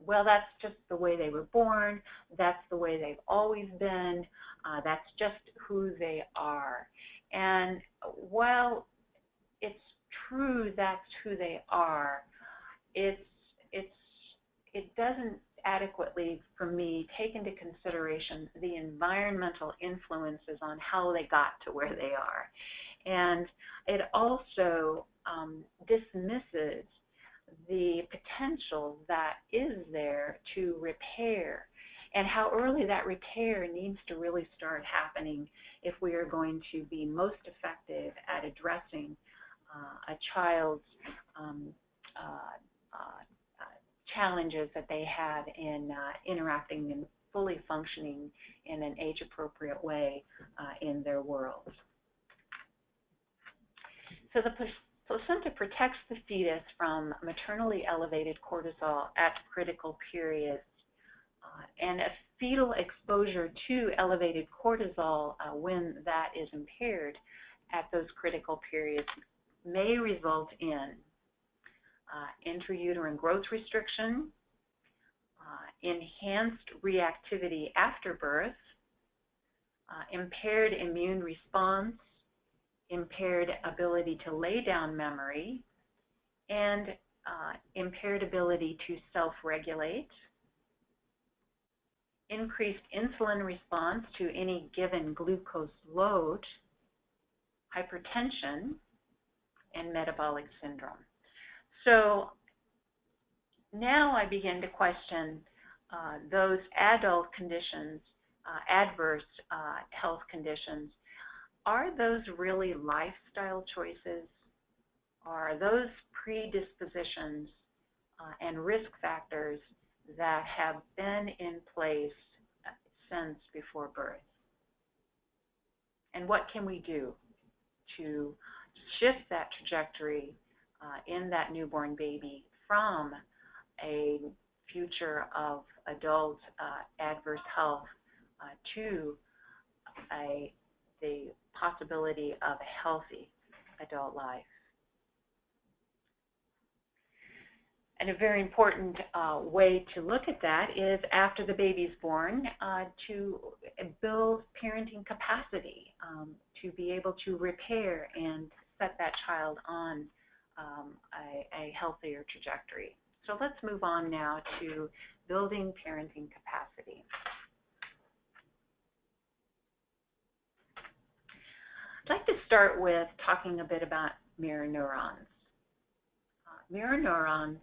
well, that's just the way they were born, that's the way they've always been, that's just who they are. And while it's true that's who they are, it doesn't adequately, for me, take into consideration the environmental influences on how they got to where they are. And it also dismisses the potential that is there to repair, and how early that repair needs to really start happening if we are going to be most effective at addressing a child's challenges that they have in interacting and fully functioning in an age-appropriate way in their world. So the placenta protects the fetus from maternally elevated cortisol at critical periods. And a fetal exposure to elevated cortisol when that is impaired at those critical periods may result in intrauterine growth restriction, enhanced reactivity after birth, impaired immune response, impaired ability to lay down memory, and impaired ability to self-regulate, increased insulin response to any given glucose load, hypertension, and metabolic syndrome. So now I begin to question those adult conditions, adverse health conditions. Are those really lifestyle choices? Are those predispositions and risk factors that have been in place since before birth? And what can we do to shift that trajectory in that newborn baby from a future of adult adverse health to the possibility of a healthy adult life? And a very important way to look at that is after the baby's born, to build parenting capacity, to be able to repair and set that child on a healthier trajectory. So let's move on now to building parenting capacity. I'd like to start with talking a bit about mirror neurons. Mirror neurons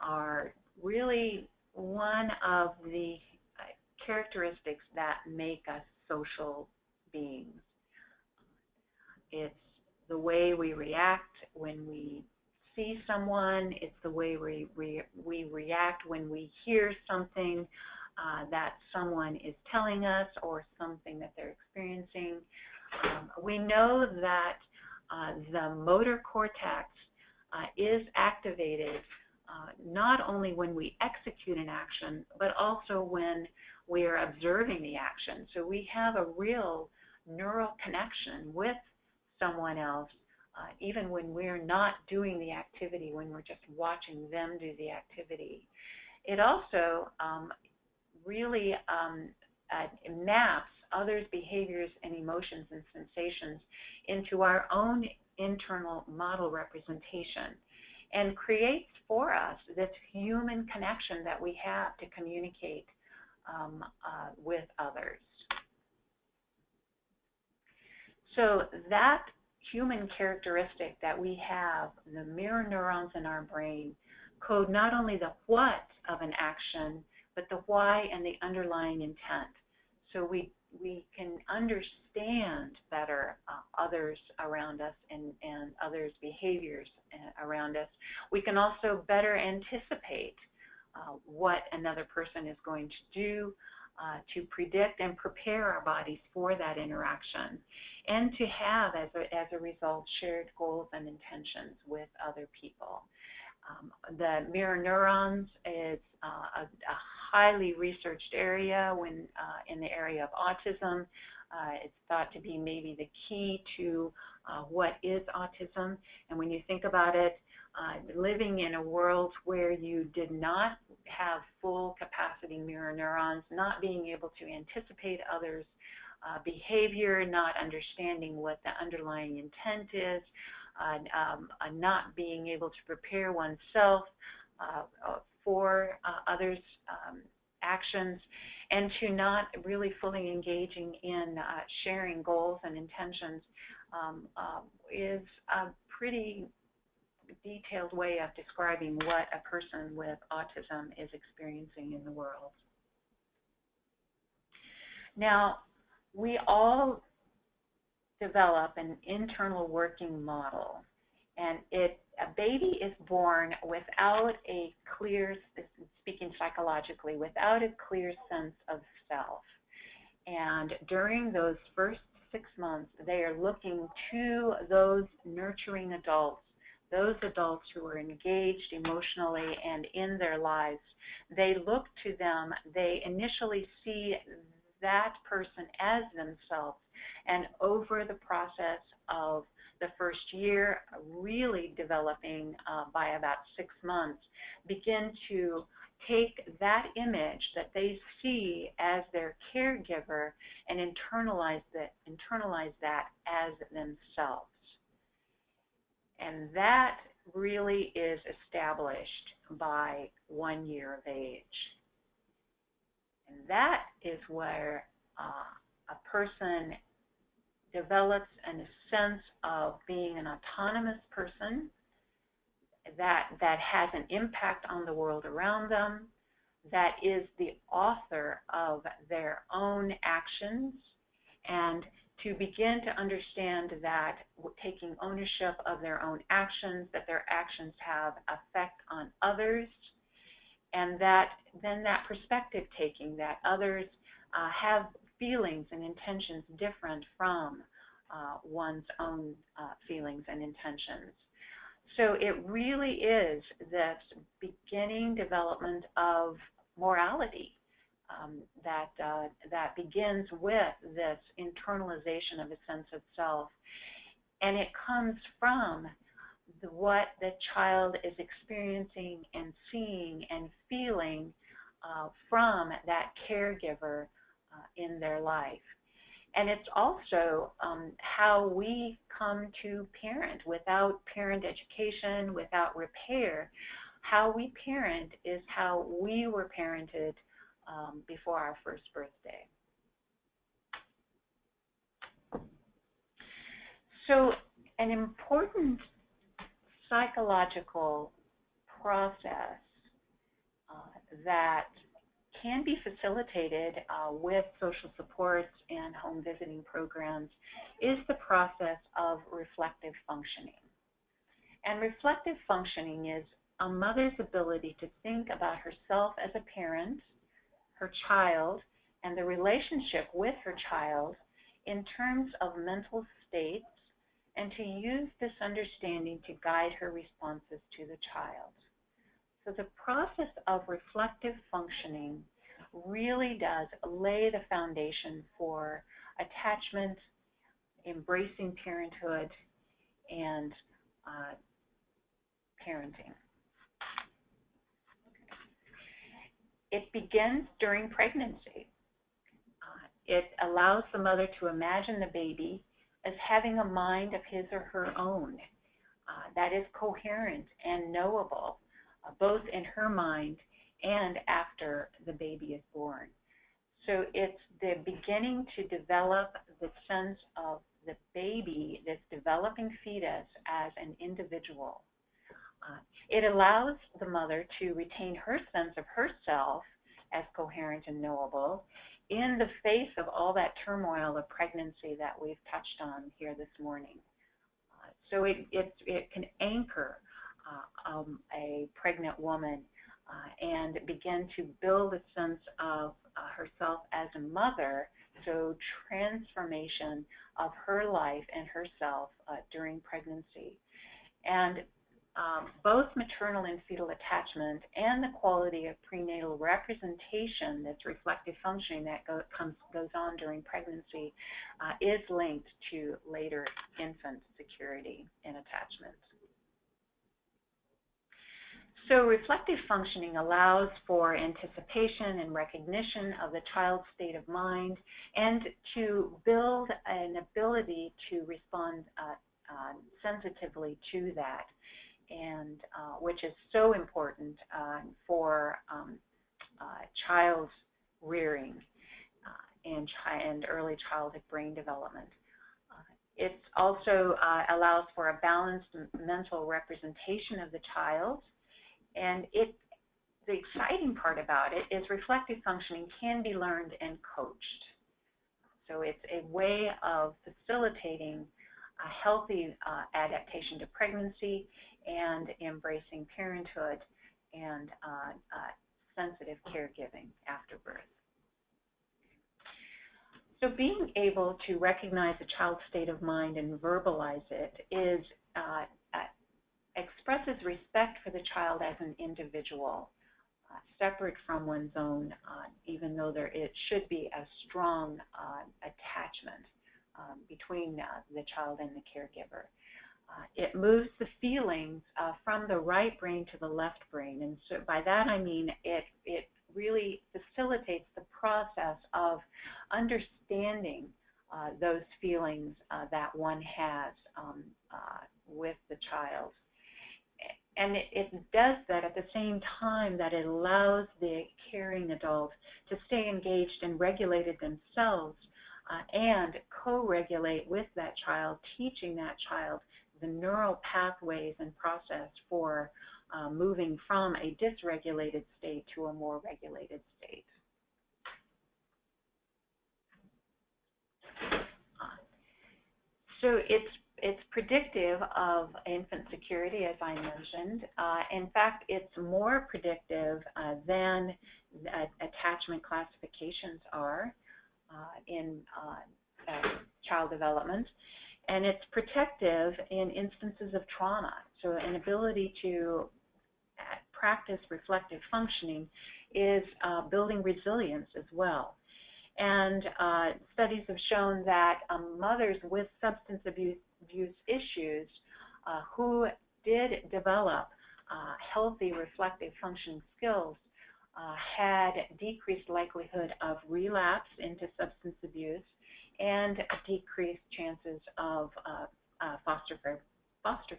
are really one of the characteristics that make us social beings. It's the way we react when we see someone. It's the way we react when we hear something that someone is telling us or something that they're experiencing. We know that the motor cortex is activated not only when we execute an action, but also when we are observing the action. So we have a real neural connection with someone else, even when we're not doing the activity, when we're just watching them do the activity. It also really maps others' behaviors and emotions and sensations into our own internal model representation, and creates for us this human connection that we have to communicate with others. So that human characteristic that we have, the mirror neurons in our brain, code not only the what of an action, but the why and the underlying intent. So we can understand better others around us and others' behaviors around us. We can also better anticipate what another person is going to do, to predict and prepare our bodies for that interaction, and to have, as a result, shared goals and intentions with other people. The mirror neurons is a highly researched area in the area of autism. It's thought to be maybe the key to what is autism. And when you think about it, living in a world where you did not have full capacity mirror neurons, not being able to anticipate others' behavior, not understanding what the underlying intent is, not being able to prepare oneself for others' actions, and to not really fully engaging in sharing goals and intentions is a pretty detailed way of describing what a person with autism is experiencing in the world. Now, we all develop an internal working model, and a baby is born without a clear, speaking psychologically, without a clear sense of self. And during those first 6 months, they are looking to those nurturing adults, those adults who are engaged emotionally and in their lives. They look to them, they initially see that person as themselves, and over the process of the first year, really developing by about 6 months, begin to take that image that they see as their caregiver and internalize that as themselves. And that really is established by 1 year of age. And that is where a person develops a sense of being an autonomous person. that has an impact on the world around them, that is the author of their own actions, and to begin to understand that taking ownership of their own actions, that their actions have effect on others, and that then that perspective taking that others have feelings and intentions different from one's own feelings and intentions. So it really is this beginning development of morality that begins with this internalization of a sense of self, and it comes from what the child is experiencing and seeing and feeling from that caregiver in their life. And it's also how we come to parent. Without parent education, without repair, how we parent is how we were parented before our first birthday. So an important psychological process that can be facilitated with social supports and home visiting programs is the process of reflective functioning. And reflective functioning is a mother's ability to think about herself as a parent, her child, and the relationship with her child in terms of mental states, and to use this understanding to guide her responses to the child. So the process of reflective functioning really does lay the foundation for attachment, embracing parenthood, and parenting. It begins during pregnancy. It allows the mother to imagine the baby as having a mind of his or her own that is coherent and knowable, both in her mind and after the baby is born. So it's the beginning to develop the sense of the baby, this developing fetus, as an individual. It allows the mother to retain her sense of herself as coherent and knowable in the face of all that turmoil of pregnancy that we've touched on here this morning. So it can anchor a pregnant woman and begin to build a sense of herself as a mother, so transformation of her life and herself during pregnancy. And both maternal and fetal attachment and the quality of prenatal representation, that's reflective functioning that goes on during pregnancy, is linked to later infant security and attachment. So reflective functioning allows for anticipation and recognition of the child's state of mind and to build an ability to respond sensitively to that, and which is so important for child's rearing and early childhood brain development. It also allows for a balanced mental representation of the child, and the exciting part about it is reflective functioning can be learned and coached. So it's a way of facilitating a healthy adaptation to pregnancy and embracing parenthood and sensitive caregiving after birth. So being able to recognize a child's state of mind and verbalize it expresses respect for the child as an individual, separate from one's own, even though it should be a strong attachment between the child and the caregiver. It moves the feelings from the right brain to the left brain, and so by that I mean it really facilitates the process of understanding those feelings that one has with the child. And it does that at the same time that it allows the caring adult to stay engaged and regulated themselves and co-regulate with that child, teaching that child the neural pathways and process for moving from a dysregulated state to a more regulated state. So it's predictive of infant security, as I mentioned. In fact, it's more predictive than attachment classifications are in child development. And it's protective in instances of trauma. So an ability to practice reflective functioning is building resilience as well. And studies have shown that mothers with substance abuse issues who did develop healthy reflective functioning skills had decreased likelihood of relapse into substance abuse and decreased chances of foster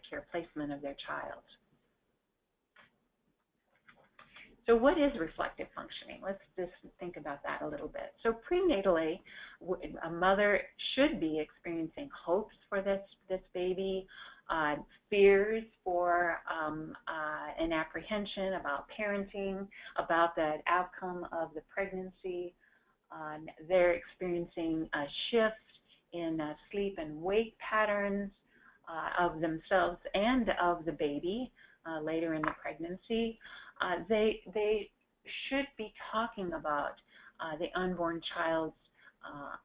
care placement of their child. So what is reflective functioning? Let's just think about that a little bit. So prenatally, a mother should be experiencing hopes for this baby, fears for an apprehension about parenting, about the outcome of the pregnancy. They're experiencing a shift in sleep and wake patterns of themselves and of the baby later in the pregnancy. They should be talking about the unborn child's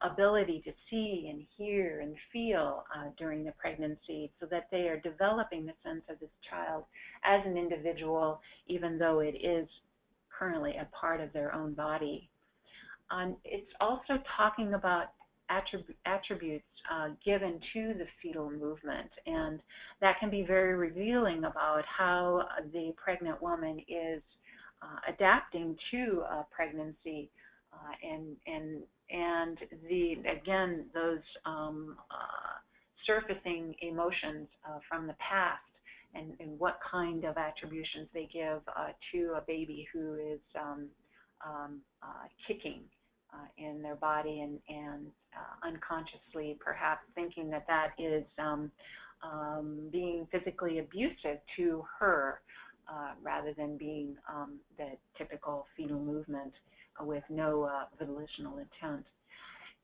ability to see and hear and feel during the pregnancy, so that they are developing the sense of this child as an individual, even though it is currently a part of their own body. It's also talking about attributes given to the fetal movement, and that can be very revealing about how the pregnant woman is adapting to pregnancy, and again those surfacing emotions from the past, and what kind of attributions they give to a baby who is kicking in their body, and unconsciously perhaps thinking that that is being physically abusive to her, rather than being the typical fetal movement with no volitional intent.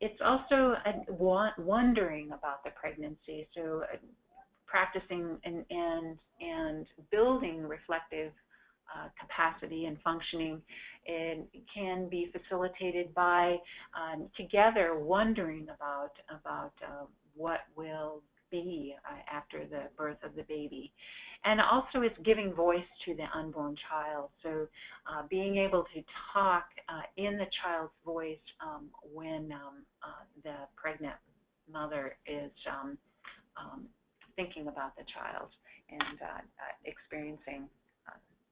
It's also wondering about the pregnancy, so practicing and building reflective capacity and functioning, and can be facilitated by together wondering about what will be after the birth of the baby. And also it's giving voice to the unborn child, so being able to talk in the child's voice when the pregnant mother is thinking about the child and experiencing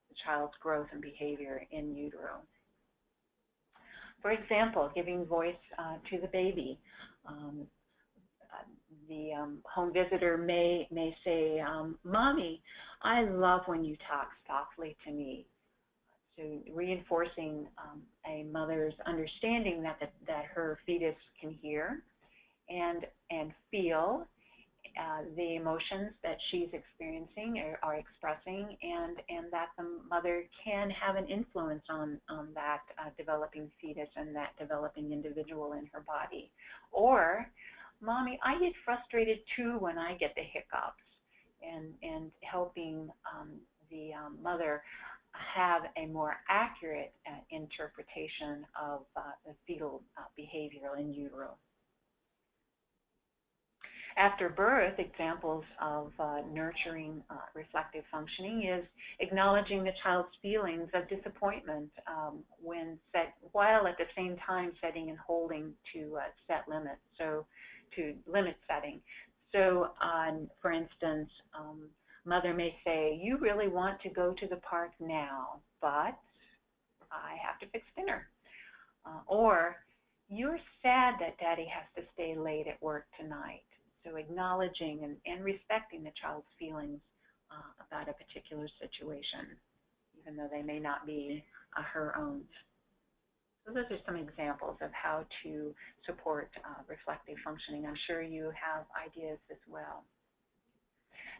the child's growth and behavior in utero. For example, giving voice to the baby. The home visitor may say, "Mommy, I love when you talk softly to me." So reinforcing a mother's understanding that her fetus can hear and feel the emotions that she's experiencing or are expressing, and that the mother can have an influence on that developing fetus and that developing individual in her body. Or, "Mommy, I get frustrated too when I get the hiccups," and helping the mother have a more accurate interpretation of the fetal behavior in utero. After birth, examples of nurturing reflective functioning is acknowledging the child's feelings of disappointment while at the same time setting and holding to set limits, so to limit setting. So, for instance, mother may say, "You really want to go to the park now, but I have to fix dinner." Or, "You're sad that Daddy has to stay late at work tonight." So acknowledging and respecting the child's feelings about a particular situation, even though they may not be her own. So those are some examples of how to support reflective functioning. I'm sure you have ideas as well.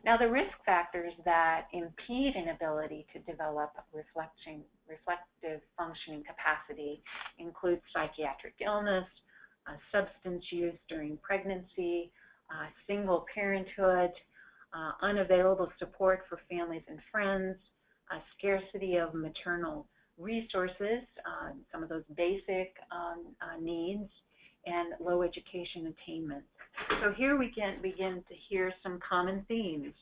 Now, the risk factors that impede an ability to develop reflective functioning capacity include psychiatric illness, substance use during pregnancy, single parenthood, unavailable support for families and friends, scarcity of maternal resources, some of those basic needs, and low education attainment. So here we can begin to hear some common themes: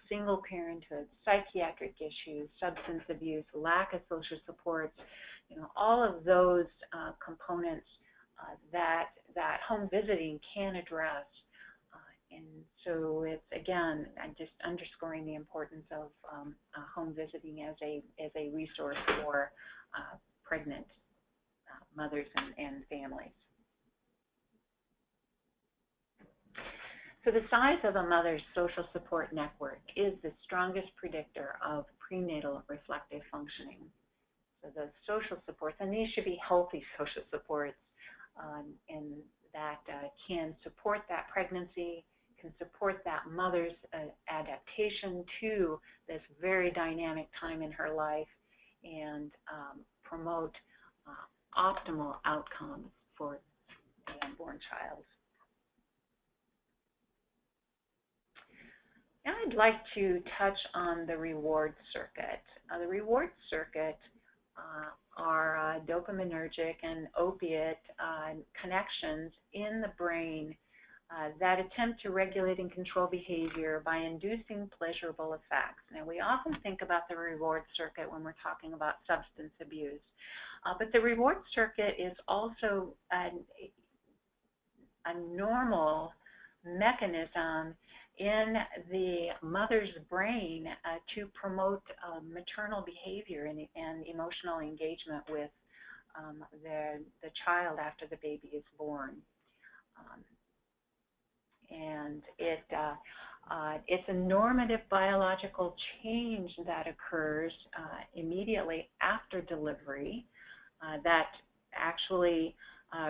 single parenthood, psychiatric issues, substance abuse, lack of social supports, all of those components that home visiting can address. And so it's, again, I'm just underscoring the importance of home visiting as a resource for pregnant mothers and families. So the size of a mother's social support network is the strongest predictor of prenatal reflective functioning. So the social supports, and these should be healthy social supports, and that can support that pregnancy, can support that mother's adaptation to this very dynamic time in her life, and promote optimal outcomes for the unborn child. Now I'd like to touch on the reward circuit. The reward circuit are dopaminergic and opiate connections in the brain that attempt to regulate and control behavior by inducing pleasurable effects. Now, we often think about the reward circuit when we're talking about substance abuse, but the reward circuit is also a normal mechanism in the mother's brain to promote maternal behavior and emotional engagement with the child after the baby is born. And it's a normative biological change that occurs immediately after delivery that actually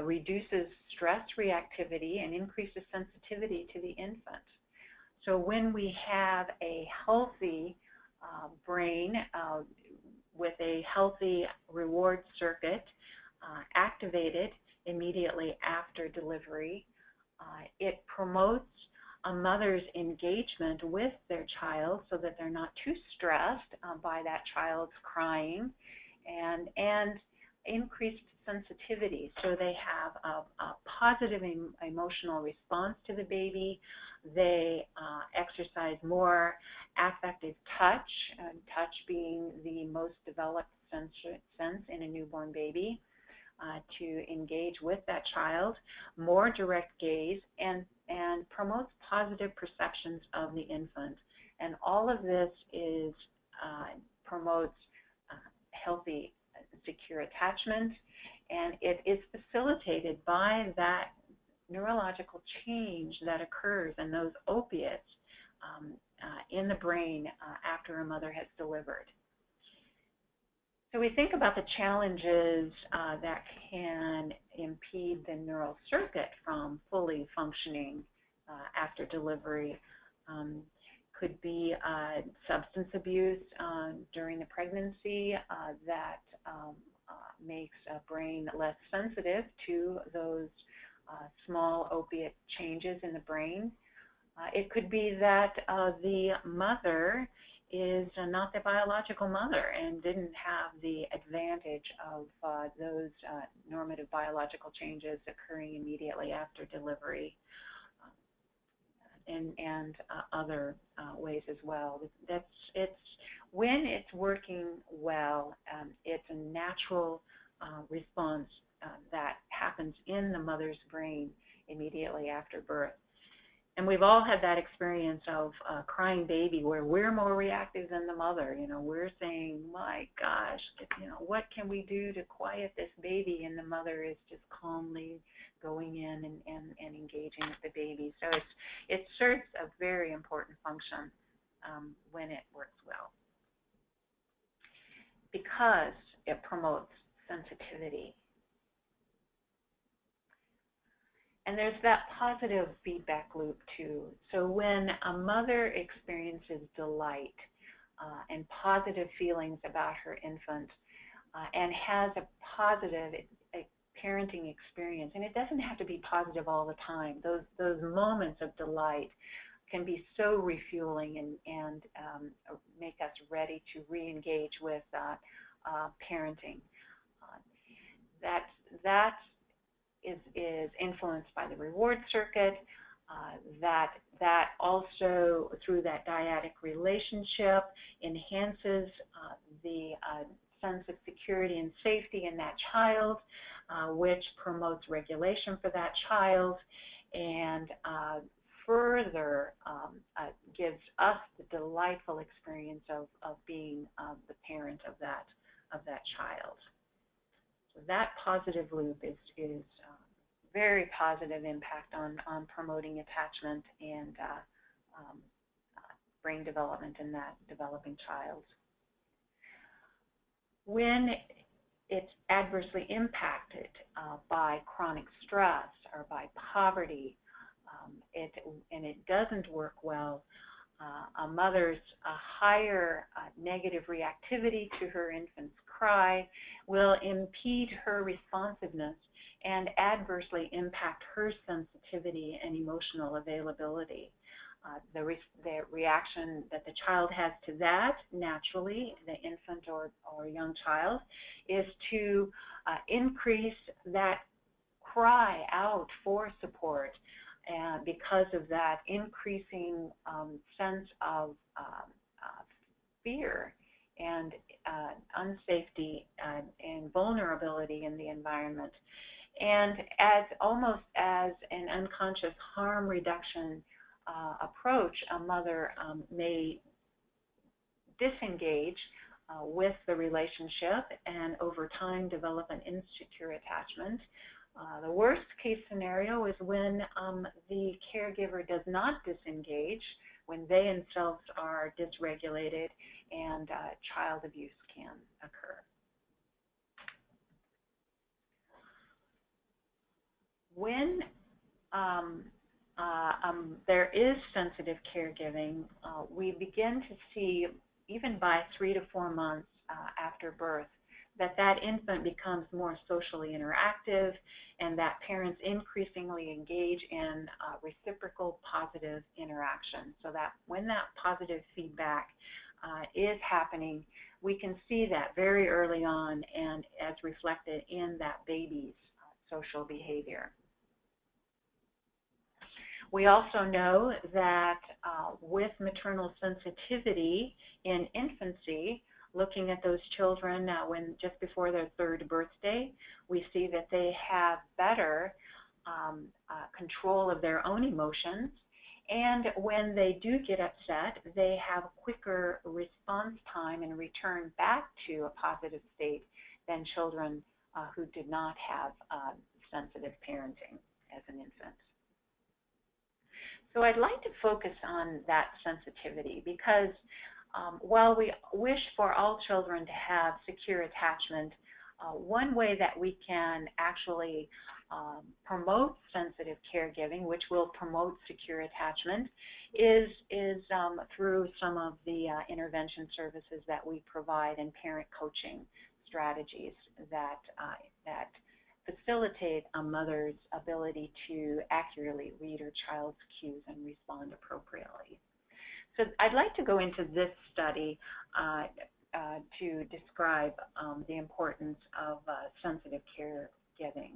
reduces stress reactivity and increases sensitivity to the infant. So when we have a healthy brain with a healthy reward circuit activated immediately after delivery, it promotes a mother's engagement with their child so that they're not too stressed by that child's crying, and increased sensitivity. So they have a positive emotional response to the baby. They exercise more affective touch, touch being the most developed sense in a newborn baby, to engage with that child, more direct gaze, and promotes positive perceptions of the infant. And all of this promotes healthy, secure attachment, and it is facilitated by that neurological change that occurs in those opiates in the brain after a mother has delivered. So we think about the challenges that can impede the neural circuit from fully functioning after delivery. Could be substance abuse during the pregnancy that makes a brain less sensitive to those small opiate changes in the brain. It could be that the mother is not the biological mother and didn't have the advantage of those normative biological changes occurring immediately after delivery, and other ways as well. When it's working well, it's a natural response that happens in the mother's brain immediately after birth. And we've all had that experience of a crying baby where we're more reactive than the mother. We're saying, my gosh, what can we do to quiet this baby? And the mother is just calmly going in and engaging with the baby. So it serves a very important function when it works well, because it promotes sensitivity. And there's that positive feedback loop too. So when a mother experiences delight and positive feelings about her infant and has a positive parenting experience, and it doesn't have to be positive all the time. Those moments of delight can be so refueling and make us ready to re-engage with parenting. That is influenced by the reward circuit. That also, through that dyadic relationship, enhances the sense of security and safety in that child, which promotes regulation for that child, and further gives us the delightful experience of being the parent of that child. So that positive loop is very positive impact on promoting attachment and brain development in that developing child. When it's adversely impacted by chronic stress or by poverty, and it doesn't work well, a mother's higher negative reactivity to her infant's cry will impede her responsiveness and adversely impact her sensitivity and emotional availability. The reaction that the child has to that, naturally, the infant or young child, is to increase that cry out for support, and because of that increasing sense of fear and unsafety and vulnerability in the environment. And almost as an unconscious harm reduction approach, a mother may disengage with the relationship and over time develop an insecure attachment. The worst case scenario is when the caregiver does not disengage, when they themselves are dysregulated, and child abuse can occur. When there is sensitive caregiving, we begin to see, even by 3 to 4 months after birth, that infant becomes more socially interactive and that parents increasingly engage in reciprocal positive interaction. So that when that positive feedback is happening, we can see that very early on and as reflected in that baby's social behavior. We also know that with maternal sensitivity in infancy, looking at those children when just before their 3rd birthday, we see that they have better control of their own emotions, and when they do get upset, they have a quicker response time and return back to a positive state than children who did not have sensitive parenting as an infant. So I'd like to focus on that sensitivity because while we wish for all children to have secure attachment, one way that we can actually promote sensitive caregiving, which will promote secure attachment, is through some of the intervention services that we provide and parent coaching strategies that facilitate a mother's ability to accurately read her child's cues and respond appropriately. So I'd like to go into this study to describe the importance of sensitive caregiving.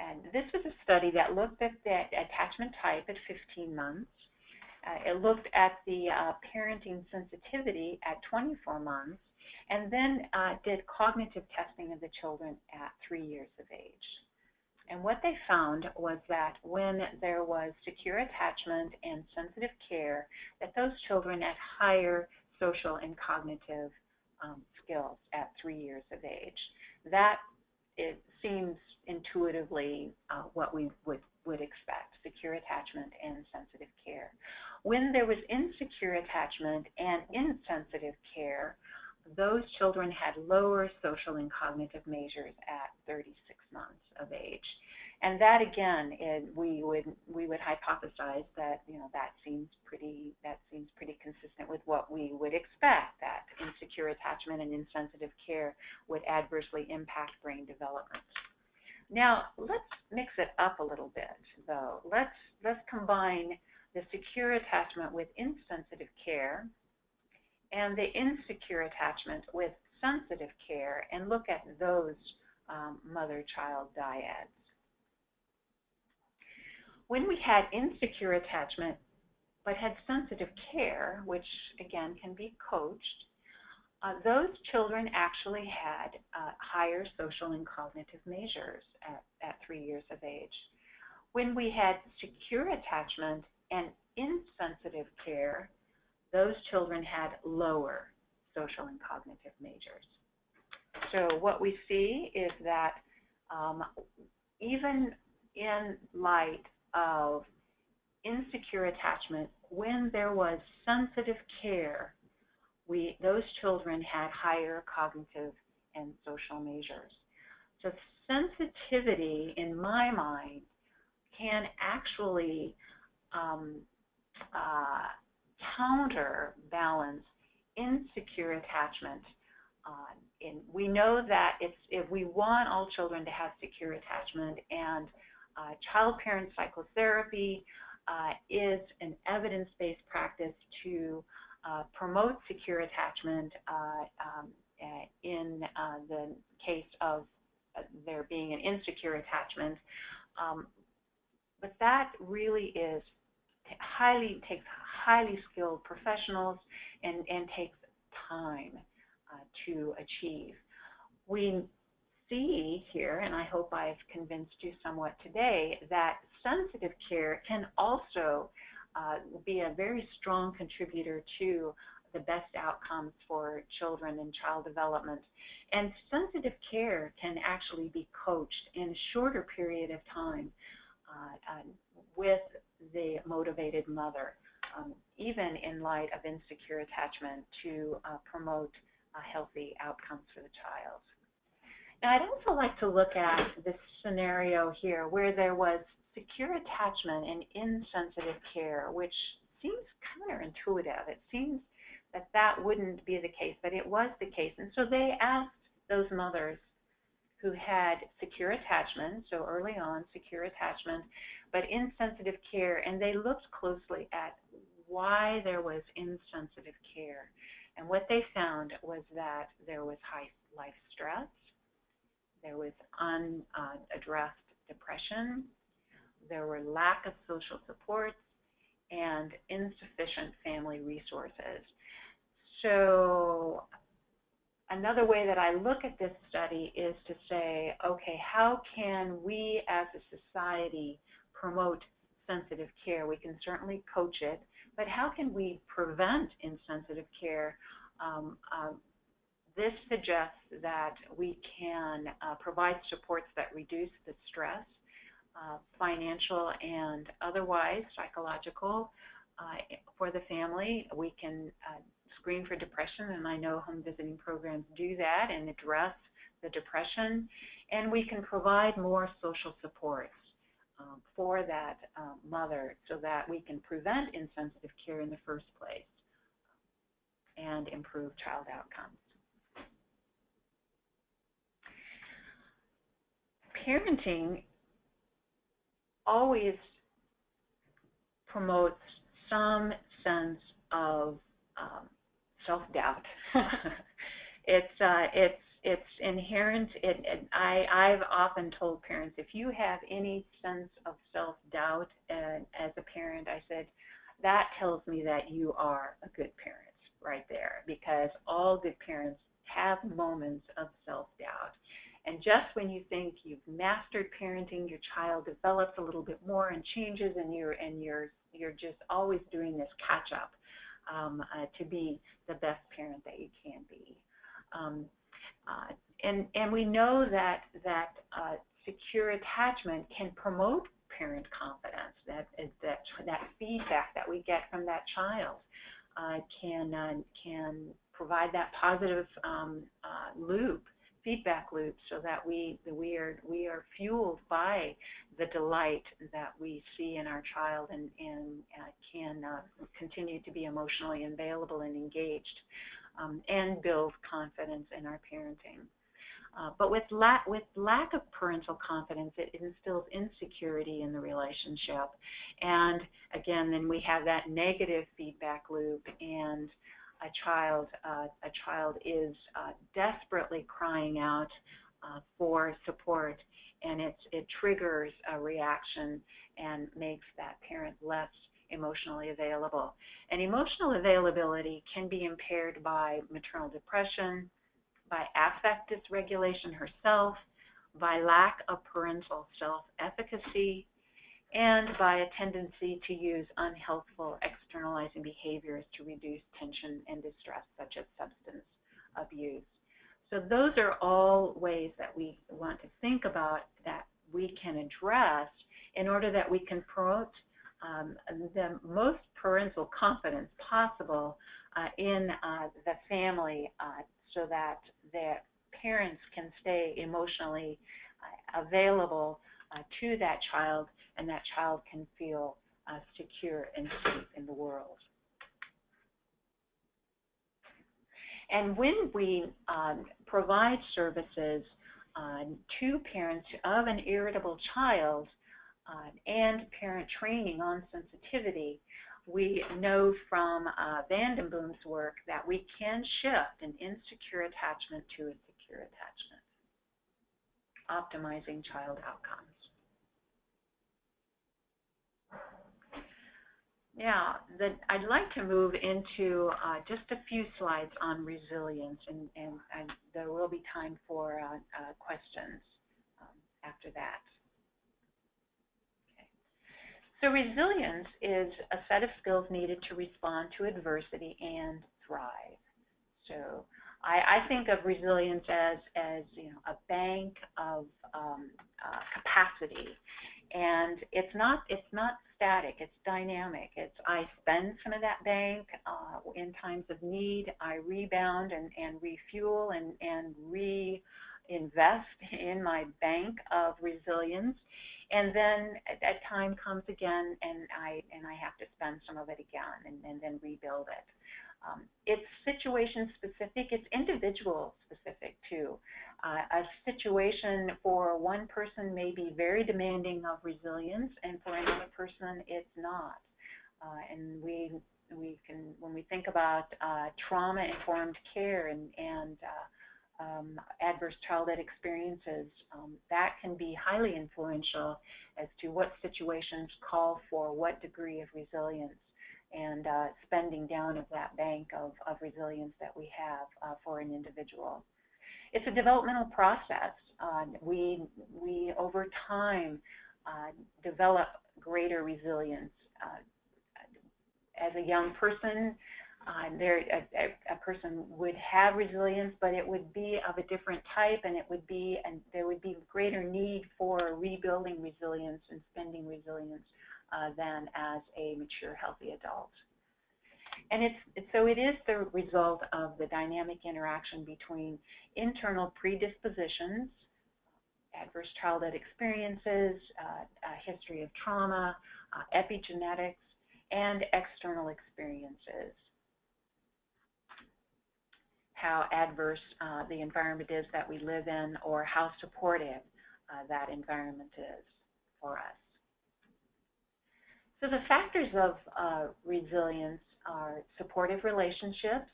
And this was a study that looked at the attachment type at 15 months. It looked at the parenting sensitivity at 24 months, and then did cognitive testing of the children at 3 years of age. And what they found was that when there was secure attachment and sensitive care, that those children had higher social and cognitive skills at 3 years of age. That it seems intuitively what we would expect, secure attachment and sensitive care. When there was insecure attachment and insensitive care, those children had lower social and cognitive measures at 36 months of age. And that again, we would hypothesize that that seems pretty consistent with what we would expect, that insecure attachment and insensitive care would adversely impact brain development. Now let's mix it up a little bit, though. Let's combine the secure attachment with insensitive care and the insecure attachment with sensitive care, and look at those mother-child dyads. When we had insecure attachment but had sensitive care, which again can be coached, those children actually had higher social and cognitive measures at 3 years of age. When we had secure attachment and insensitive care, those children had lower social and cognitive measures. So what we see is that even in light of insecure attachment, when there was sensitive care, those children had higher cognitive and social measures. So sensitivity, in my mind, can actually counterbalance insecure attachment. We know that if we want all children to have secure attachment, and child-parent psychotherapy is an evidence-based practice to promote secure attachment in the case of there being an insecure attachment. But that really takes highly skilled professionals and takes time to achieve. We see here, and I hope I've convinced you somewhat today, that sensitive care can also be a very strong contributor to the best outcomes for children in child development. And sensitive care can actually be coached in a shorter period of time with the motivated mother, even in light of insecure attachment, to promote healthy outcomes for the child. Now, I'd also like to look at this scenario here where there was secure attachment and insensitive care, which seems counterintuitive. It seems that wouldn't be the case, but it was the case. And so they asked those mothers who had secure attachment, so early on, secure attachment, but insensitive care, and they looked closely at why there was insensitive care. And what they found was that there was high life stress, there was unaddressed depression, there were lack of social supports, and insufficient family resources. So another way that I look at this study is to say, okay, how can we as a society promote sensitive care? We can certainly coach it, but how can we prevent insensitive care? This suggests that we can provide supports that reduce the stress, financial and otherwise, psychological, for the family. We can screen for depression, and I know home visiting programs do that and address the depression, and we can provide more social supports for that mother so that we can prevent insensitive care in the first place and improve child outcomes. Parenting always promotes some sense of self-doubt. It's inherent. I've often told parents, if you have any sense of self-doubt as a parent, I said, that tells me that you are a good parent right there, because all good parents have moments of self-doubt. And just when you think you've mastered parenting, your child develops a little bit more and changes, and you're just always doing this catch-up to be the best parent that you can be. And we know that secure attachment can promote parent confidence. That feedback that we get from that child can provide that positive loop feedback loop so that we are fueled by the delight that we see in our child and can continue to be emotionally available and engaged, and build confidence in our parenting. But with lack of parental confidence, it instills insecurity in the relationship. And again, then we have that negative feedback loop, and a child is desperately crying out for support, and it triggers a reaction and makes that parent less emotionally available. And emotional availability can be impaired by maternal depression, by affect dysregulation herself, by lack of parental self-efficacy, and by a tendency to use unhelpful externalizing behaviors to reduce tension and distress, such as substance abuse. So those are all ways that we want to think about that we can address in order that we can promote the most parental confidence possible in the family, so that the parents can stay emotionally available to that child, and that child can feel secure and safe in the world. And when we provide services to parents of an irritable child and parent training on sensitivity, we know from Vandenboom's work that we can shift an insecure attachment to a secure attachment, optimizing child outcomes. Now, I'd like to move into just a few slides on resilience, and there will be time for questions after that. Okay. So resilience is a set of skills needed to respond to adversity and thrive. So I think of resilience as a bank of capacity, and it's not static, it's dynamic. I spend some of that bank in times of need. I rebound and refuel and reinvest in my bank of resilience, and then a time comes again, and I have to spend some of it again, and then rebuild it. It's situation specific, it's individual specific too. A situation for one person may be very demanding of resilience, and for another person it's not. And when we think about trauma-informed care and adverse childhood experiences, that can be highly influential as to what situations call for what degree of resilience, and spending down of that bank of resilience that we have for an individual. It's a developmental process. We over time develop greater resilience. As a young person, a person would have resilience, but it would be of a different type, and there would be greater need for rebuilding resilience and spending resilience than as a mature, healthy adult. And so it is the result of the dynamic interaction between internal predispositions, adverse childhood experiences, a history of trauma, epigenetics, and external experiences. How adverse the environment is that we live in, or how supportive that environment is for us. So the factors of resilience are supportive relationships,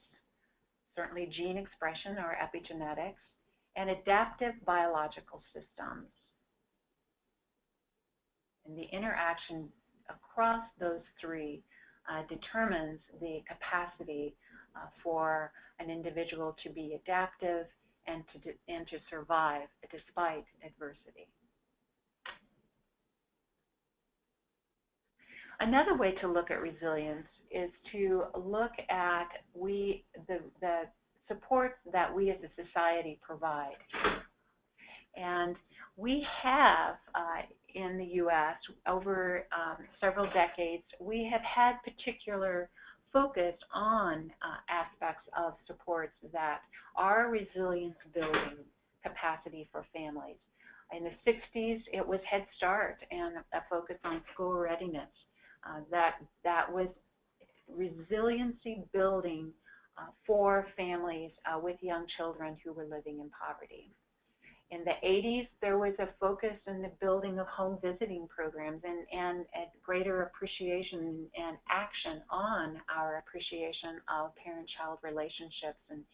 certainly gene expression or epigenetics, and adaptive biological systems. And the interaction across those three determines the capacity for an individual to be adaptive and to survive despite adversity. Another way to look at resilience is to look at the supports that we as a society provide. And we have, in the U.S., over several decades, we have had particular focus on aspects of supports that are resilience building capacity for families. In the 60s, it was Head Start and a focus on school readiness. That was resiliency building for families with young children who were living in poverty. In the 80s, there was a focus in the building of home visiting programs and a greater appreciation and action on our appreciation of parent-child relationships and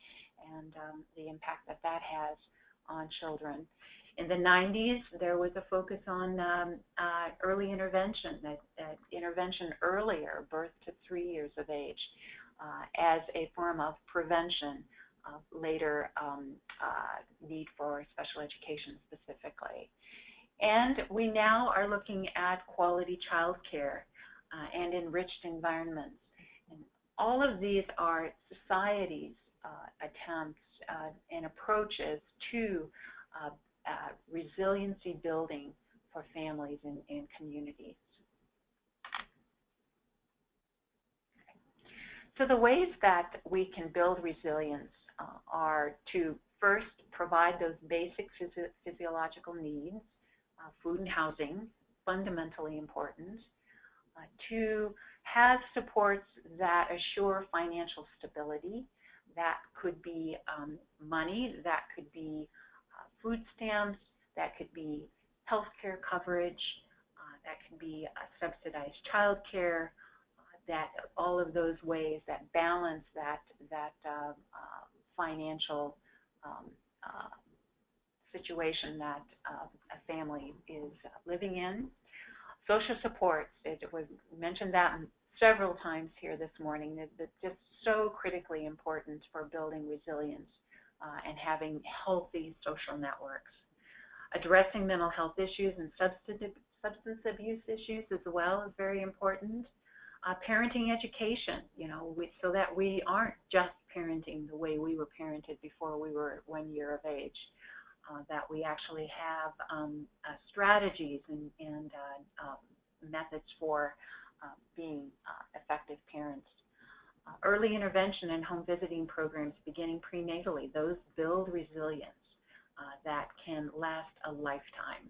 the impact that that has on children. In the 90s, there was a focus on early intervention, intervention earlier, birth to 3 years of age, as a form of prevention of later need for special education specifically. And we now are looking at quality child care and enriched environments. And all of these are society's attempts and approaches to resiliency building for families and communities. So the ways that we can build resilience are to first provide those basic physiological needs, food and housing, fundamentally important, to have supports that assure financial stability. That could be money, that could be food stamps, that could be health care coverage, that could be subsidized child care, that all of those ways that balance that financial situation that a family is living in. Social supports, we've mentioned that several times here this morning, that's just so critically important for building resilience and having healthy social networks. Addressing mental health issues and substance abuse issues as well is very important. Parenting education, so that we aren't just parenting the way we were parented before we were 1 year of age, that we actually have strategies and methods for being effective parents. Early intervention and home visiting programs beginning prenatally, those build resilience that can last a lifetime.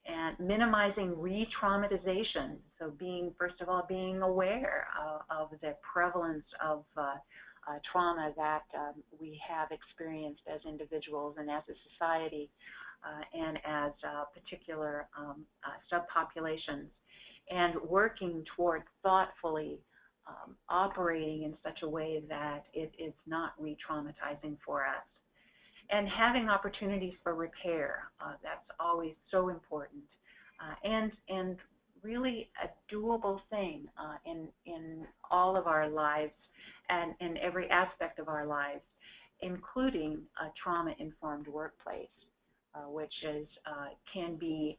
And minimizing re-traumatization, so first of all, being aware of the prevalence of trauma that we have experienced as individuals and as a society and as particular subpopulations, and working toward thoughtfully operating in such a way that it is not re-traumatizing for us. And having opportunities for repair, that's always so important. And really a doable thing in all of our lives and in every aspect of our lives, including a trauma-informed workplace, which can be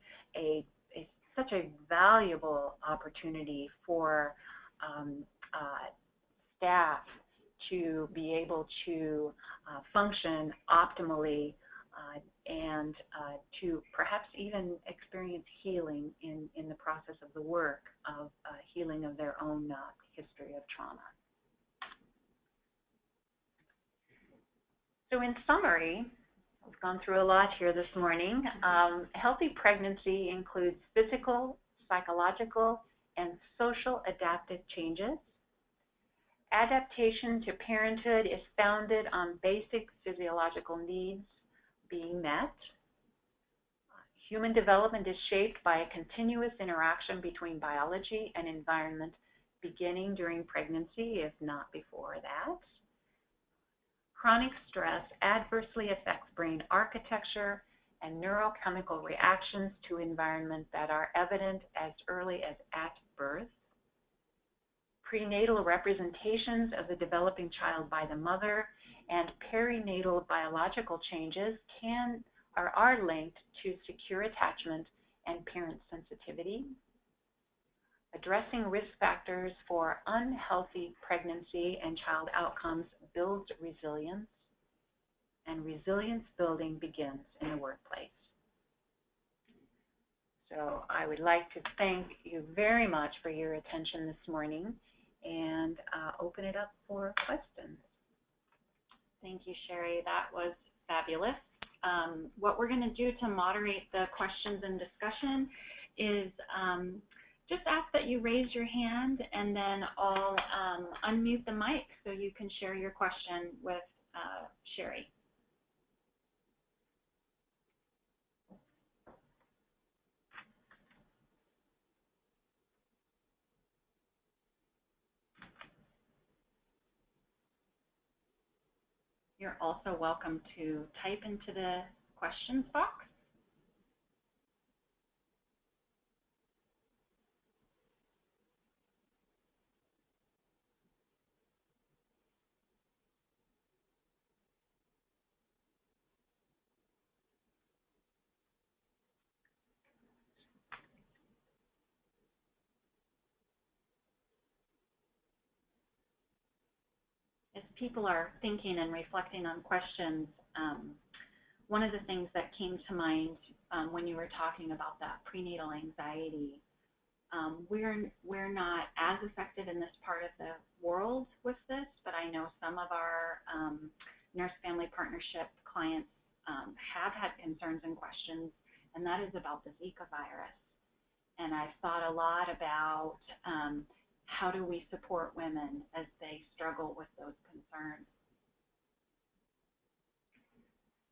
such a valuable opportunity for staff to be able to function optimally and to perhaps even experience healing in the process of the work of healing of their own history of trauma. So in summary, we've gone through a lot here this morning. Healthy pregnancy includes physical, psychological, and social adaptive changes. Adaptation to parenthood is founded on basic physiological needs being met. Human development is shaped by a continuous interaction between biology and environment, beginning during pregnancy, if not before that. Chronic stress adversely affects brain architecture and neurochemical reactions to environment that are evident as early as at birth. Prenatal representations of the developing child by the mother and perinatal biological changes are linked to secure attachment and parent sensitivity. Addressing risk factors for unhealthy pregnancy and child outcomes builds resilience, and resilience building begins in the workplace. So I would like to thank you very much for your attention this morning and open it up for questions. Thank you, Sherry. That was fabulous. what we're going to do to moderate the questions and discussion is just ask that you raise your hand, and then I'll unmute the mic so you can share your question with Sherry. You're also welcome to type into the questions box. As people are thinking and reflecting on questions, one of the things that came to mind when you were talking about that prenatal anxiety, we're not as effective in this part of the world with this, but I know some of our nurse family partnership clients have had concerns and questions, and that is about the Zika virus. And I've thought a lot about how do we support women as they struggle with those concerns.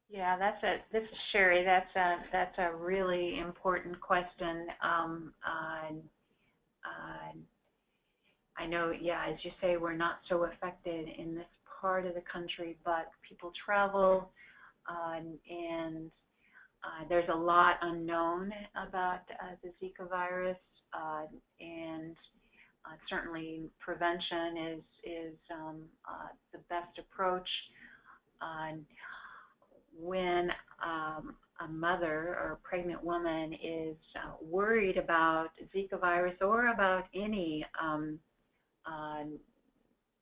Yeah, this is Sherry. That's a really important question. I know, yeah, as you say, we're not so affected in this part of the country, but people travel, and there's a lot unknown about the Zika virus, and certainly prevention is the best approach. When a mother or a pregnant woman is worried about Zika virus or about any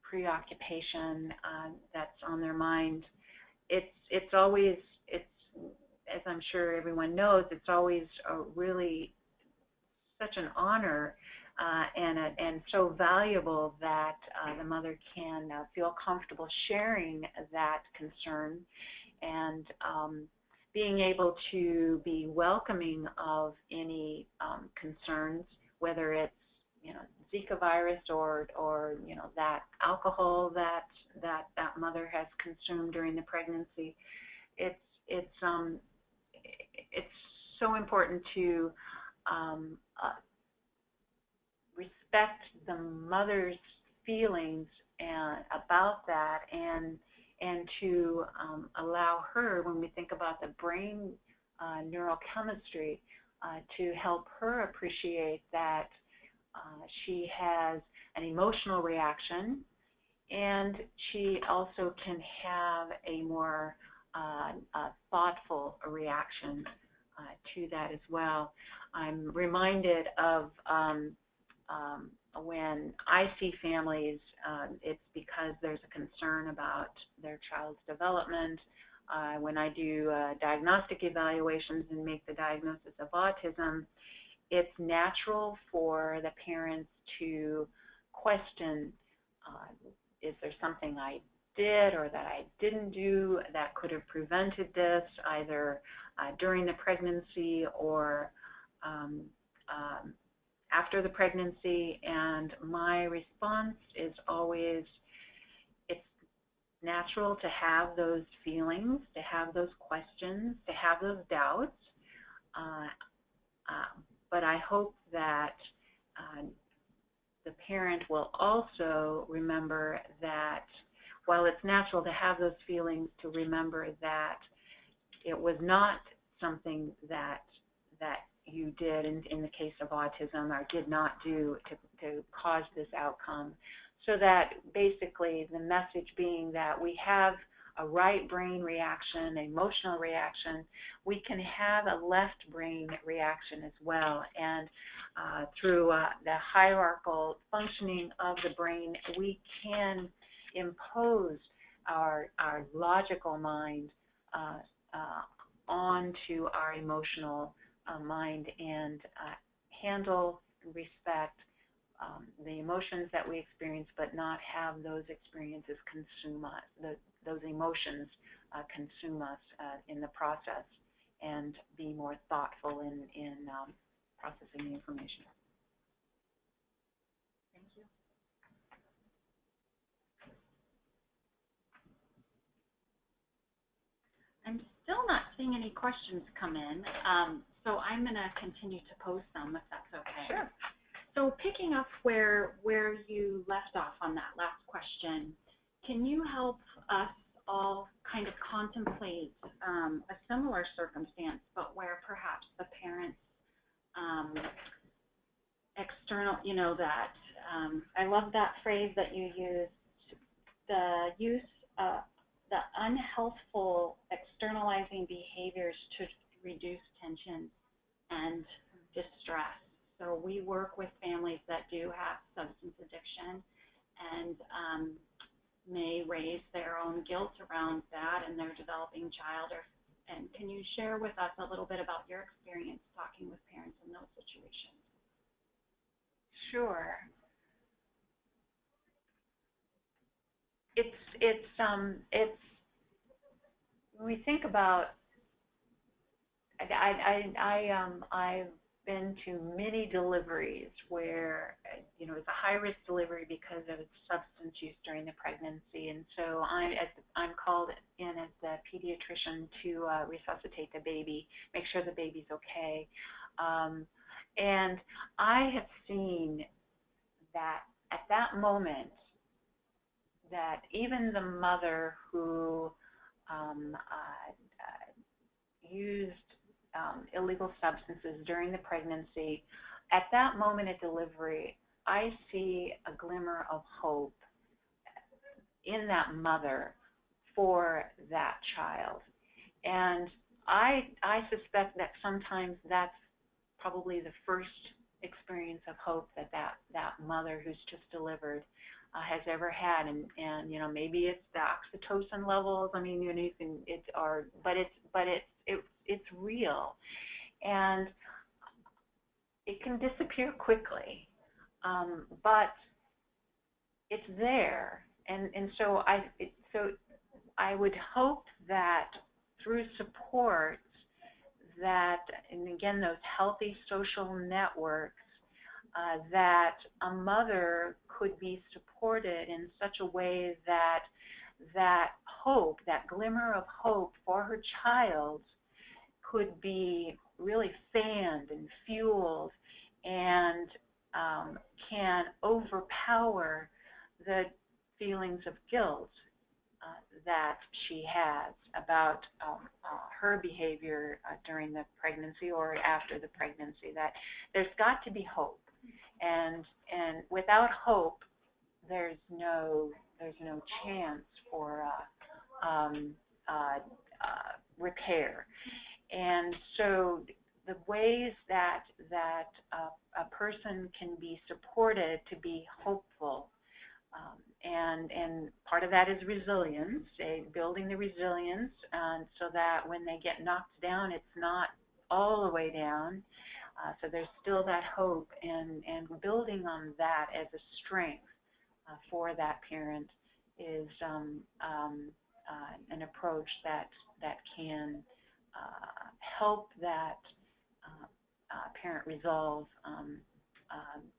preoccupation that's on their mind, it's always, as I'm sure everyone knows, it's always really such an honor and so valuable that the mother can feel comfortable sharing that concern, and being able to be welcoming of any concerns, whether it's Zika virus or that alcohol that mother has consumed during the pregnancy. It's so important to respect the mother's feelings about that, and to allow her, when we think about the brain neurochemistry, to help her appreciate that she has an emotional reaction, and she also can have a more thoughtful reaction to that as well. I'm reminded of when I see families, it's because there's a concern about their child's development. When I do diagnostic evaluations and make the diagnosis of autism, it's natural for the parents to question, is there something I did or that I didn't do that could have prevented this, either during the pregnancy or after the pregnancy? And my response is always, it's natural to have those feelings, to have those questions, to have those doubts, but I hope that the parent will also remember that while it's natural to have those feelings, to remember that it was not something that you did in the case of autism, or did not do to cause this outcome. So that basically the message being that we have a right brain reaction, emotional reaction, we can have a left brain reaction as well. And through the hierarchical functioning of the brain, we can impose our logical mind onto our emotional mind, and handle, respect, the emotions that we experience, but not have those experiences consume us, those emotions consume us in the process, and be more thoughtful in processing the information. Thank you. I'm still not seeing any questions come in, so I'm going to continue to post them if that's okay. Sure. So picking up where you left off on that last question, can you help us all kind of contemplate a similar circumstance, but where perhaps the parents external, that I love that phrase that you used, the use of the unhealthful externalizing behaviors to reduce tension and distress. So we work with families that do have substance addiction and may raise their own guilt around that in their developing child. And can you share with us a little bit about your experience talking with parents in those situations? Sure. It's when we think about, I've been to many deliveries where it's a high-risk delivery because of substance use during the pregnancy, and so I'm called in as the pediatrician to resuscitate the baby, make sure the baby's okay, and I have seen that at that moment that even the mother who used illegal substances during the pregnancy, at that moment at delivery, I see a glimmer of hope in that mother for that child. And I suspect that sometimes that's probably the first experience of hope that mother who's just delivered has ever had, and maybe it's the oxytocin levels. I mean, it's real, and it can disappear quickly, but it's there, and so I would hope that through support that, and again, those healthy social networks, that a mother could be supported in such a way that that hope, that glimmer of hope for her child could be really fanned and fueled and can overpower the feelings of guilt that she has about her behavior during the pregnancy or after the pregnancy. That there's got to be hope, and without hope, there's no chance for repair. And so the ways that a person can be supported to be hopeful, and part of that is resilience, building the resilience, so that when they get knocked down, it's not all the way down. So there's still that hope, and building on that as a strength for that parent is an approach that can help that parent resolve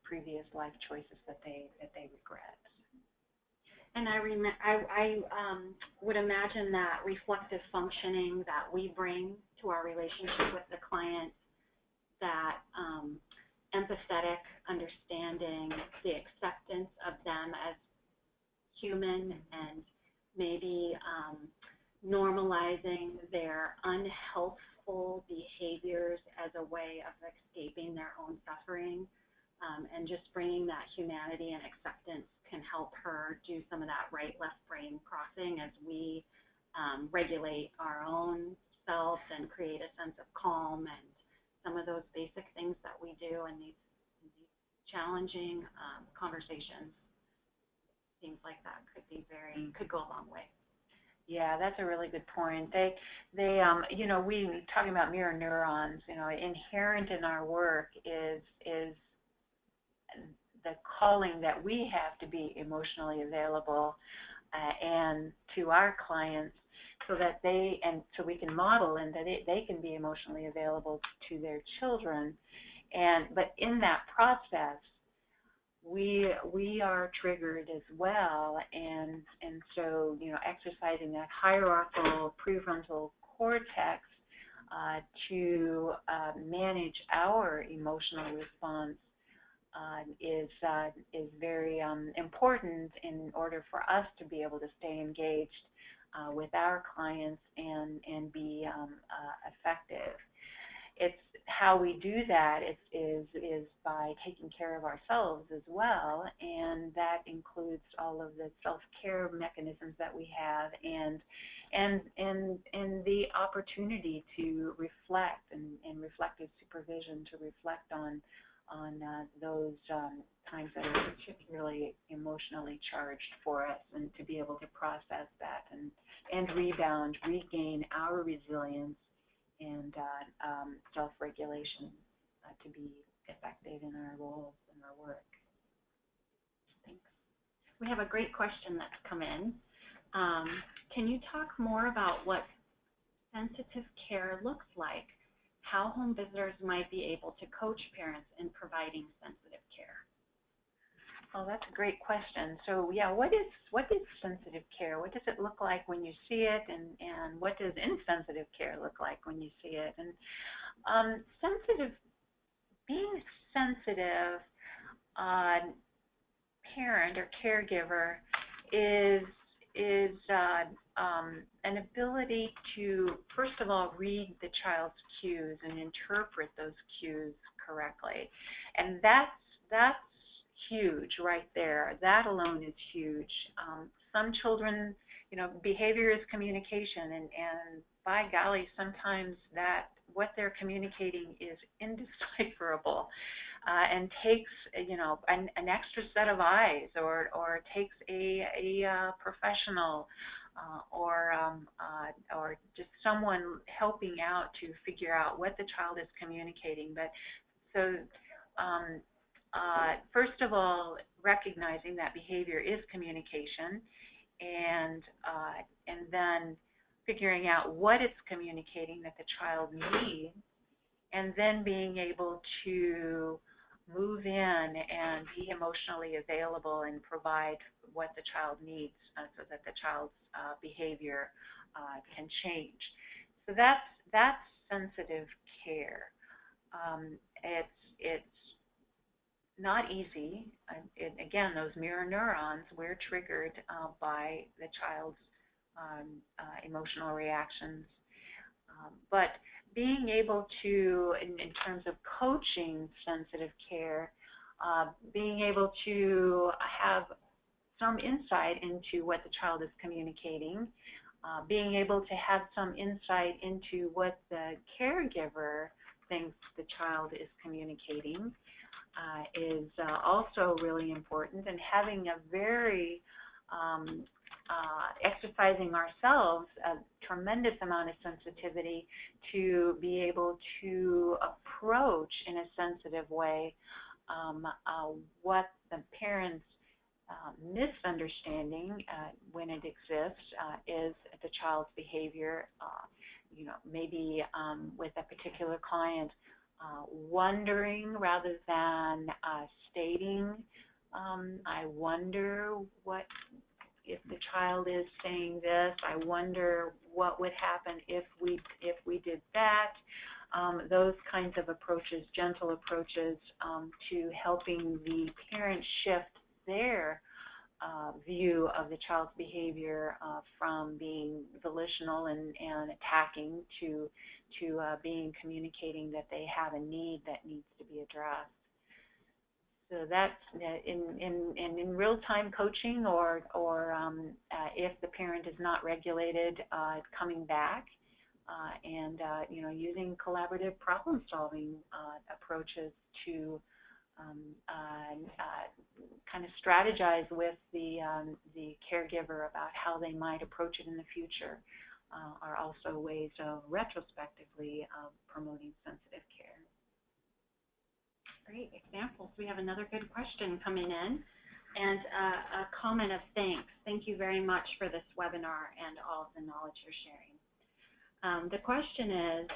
previous life choices that they regret. And I would imagine that reflective functioning that we bring to our relationship with the client, that empathetic understanding, the acceptance of them as human, and maybe normalizing their unhealthful behaviors as a way of escaping their own suffering, and just bringing that humanity and acceptance can help her do some of that right-left brain crossing as we regulate our own selves and create a sense of calm, and some of those basic things that we do in these challenging conversations. Things like that could go a long way. Yeah, that's a really good point. They we talking about mirror neurons. Inherent in our work is the calling that we have to be emotionally available and to our clients, so that so we can model and that they can be emotionally available to their children. But in that process, we are triggered as well, and so exercising that hierarchical prefrontal cortex to manage our emotional response is very important in order for us to be able to stay engaged with our clients and be effective. It's how we do that is by taking care of ourselves as well, and that includes all of the self-care mechanisms that we have, and the opportunity to reflect and reflective supervision to reflect on those times that are particularly emotionally charged for us, and to be able to process that and rebound, regain our resilience and self-regulation to be effective in our roles and our work. Thanks. We have a great question that's come in. Can you talk more about what sensitive care looks like, how home visitors might be able to coach parents in providing sensitive care? Oh, that's a great question. So yeah, what is sensitive care? What does it look like when you see it, and what does insensitive care look like when you see it? And being sensitive parent or caregiver is an ability to, first of all, read the child's cues and interpret those cues correctly, and that's huge right there. That alone is huge. Some children, behavior is communication, and by golly, sometimes that what they're communicating is indecipherable, and takes an extra set of eyes, or takes a professional or just someone helping out to figure out what the child is communicating. But so first of all, recognizing that behavior is communication, and then figuring out what it's communicating that the child needs, and then being able to move in and be emotionally available and provide what the child needs so that the child's behavior can change. So that's sensitive care. It's not easy. Again, those mirror neurons, we're triggered by the child's emotional reactions. But being able to, in terms of coaching sensitive care, being able to have some insight into what the child is communicating, being able to have some insight into what the caregiver thinks the child is communicating is also really important, and having a very exercising ourselves a tremendous amount of sensitivity to be able to approach in a sensitive way what the parent's misunderstanding, when it exists, is the child's behavior. Maybe with a particular client, wondering rather than stating, I wonder what if the child is saying this, I wonder what would happen if we did that. Those kinds of approaches, gentle approaches to helping the parent shift their view of the child's behavior from being volitional and attacking to being communicating that they have a need that needs to be addressed. So that's in real-time coaching, or if the parent is not regulated, coming back and using collaborative problem-solving approaches to kind of strategize with the caregiver about how they might approach it in the future, are also ways of retrospectively promoting sensitive care. Great examples. We have another good question coming in, and a comment of thanks. Thank you very much for this webinar and all of the knowledge you're sharing. The question is,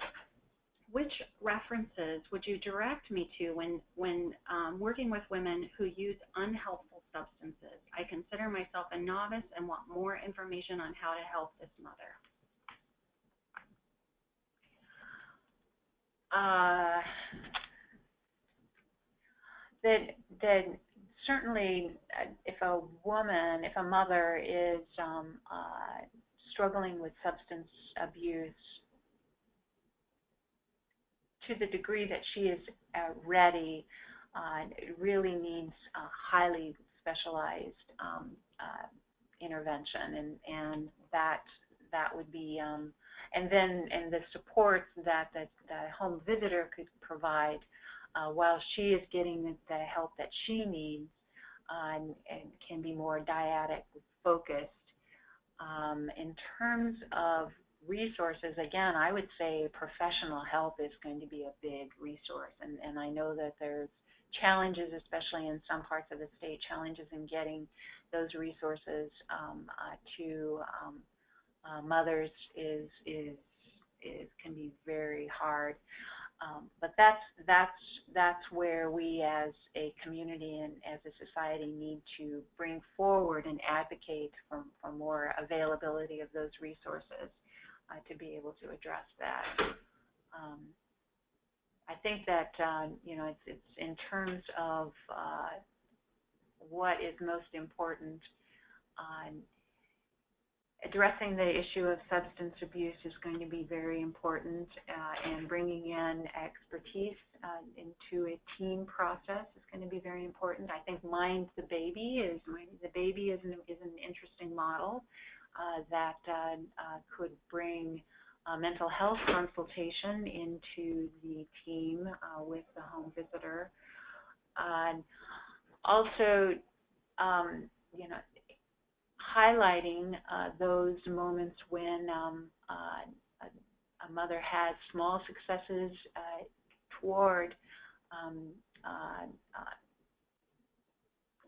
which references would you direct me to when working with women who use unhelpful substances? I consider myself a novice and want more information on how to help this mother. That certainly, if a mother is struggling with substance abuse to the degree that she is ready, it really needs a highly specialized intervention, and that would be, and the support that the home visitor could provide while she is getting the help that she needs, and can be more dyadic focused. In terms of resources, again, I would say professional help is going to be a big resource, and I know that there's challenges, especially in some parts of the state, challenges in getting those resources to mothers can be very hard. But that's where we as a community and as a society need to bring forward and advocate for more availability of those resources to be able to address that. I think that it's in terms of what is most important. Addressing the issue of substance abuse is going to be very important, and bringing in expertise into a team process is going to be very important. I think Mind the Baby is an interesting model that could bring mental health consultation into the team with the home visitor. Also, highlighting those moments when a mother has small successes toward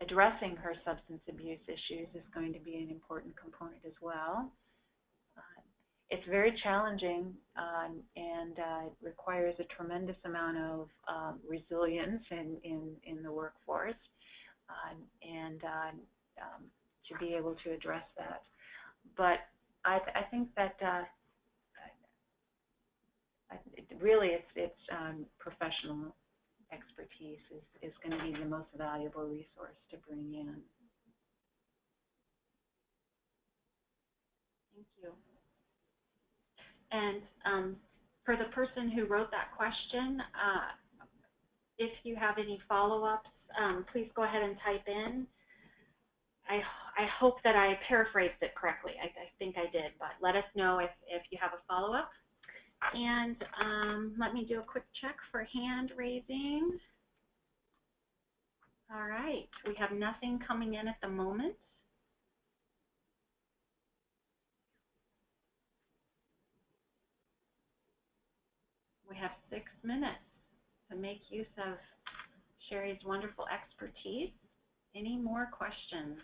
addressing her substance abuse issues is going to be an important component as well. It's very challenging and requires a tremendous amount of resilience in the workforce, and to be able to address that. But I think that really it's professional expertise is going to be the most valuable resource to bring in. Thank you. And for the person who wrote that question, if you have any follow-ups, please go ahead and type in. I hope that I paraphrased it correctly. I think I did, but let us know if you have a follow-up. And let me do a quick check for hand raising. All right, we have nothing coming in at the moment. We have 6 minutes to make use of Sherry's wonderful expertise. Any more questions?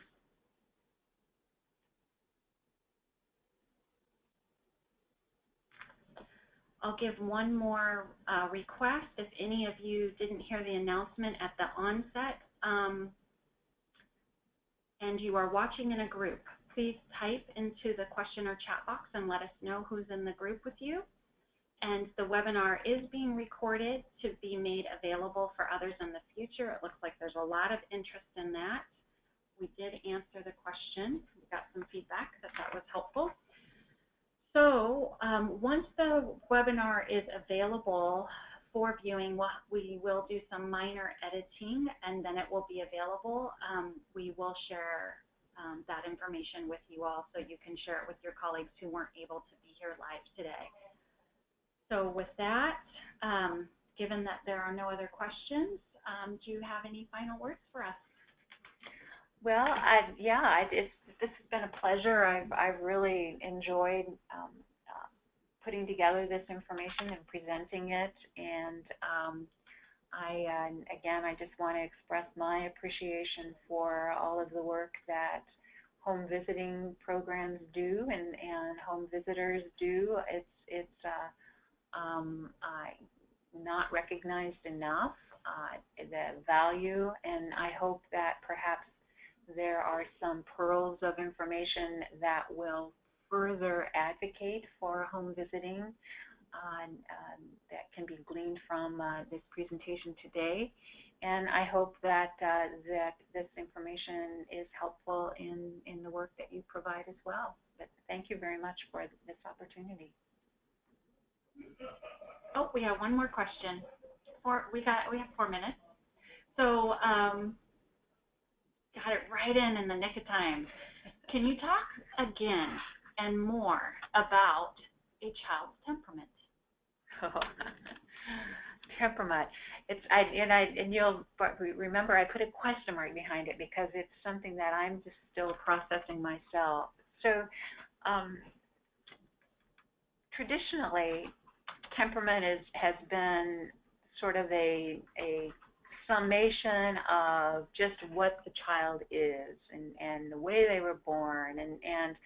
I'll give one more request. If any of you didn't hear the announcement at the onset, and you are watching in a group, please type into the question or chat box and let us know who's in the group with you. And the webinar is being recorded to be made available for others in the future. It looks like there's a lot of interest in that. We did answer the question. We got some feedback that was helpful. So once the webinar is available for viewing, we will do some minor editing, and then it will be available. We will share that information with you all so you can share it with your colleagues who weren't able to be here live today. So with that, given that there are no other questions, do you have any final words for us? Well, this has been a pleasure. I've really enjoyed putting together this information and presenting it, and Again, I just want to express my appreciation for all of the work that home visiting programs do and home visitors do. It's not recognized enough, the value, and I hope that perhaps there are some pearls of information that will further advocate for home visiting that can be gleaned from this presentation today. And I hope that that this information is helpful in the work that you provide as well. But thank you very much for this opportunity. Oh, we have one more question. We have 4 minutes. So got it right in the nick of time. Can you talk again and more about a child's temperament? Temperament. And you'll remember I put a question mark behind it because it's something that I'm just still processing myself. So traditionally, temperament has been sort of a summation of just what the child is and the way they were born and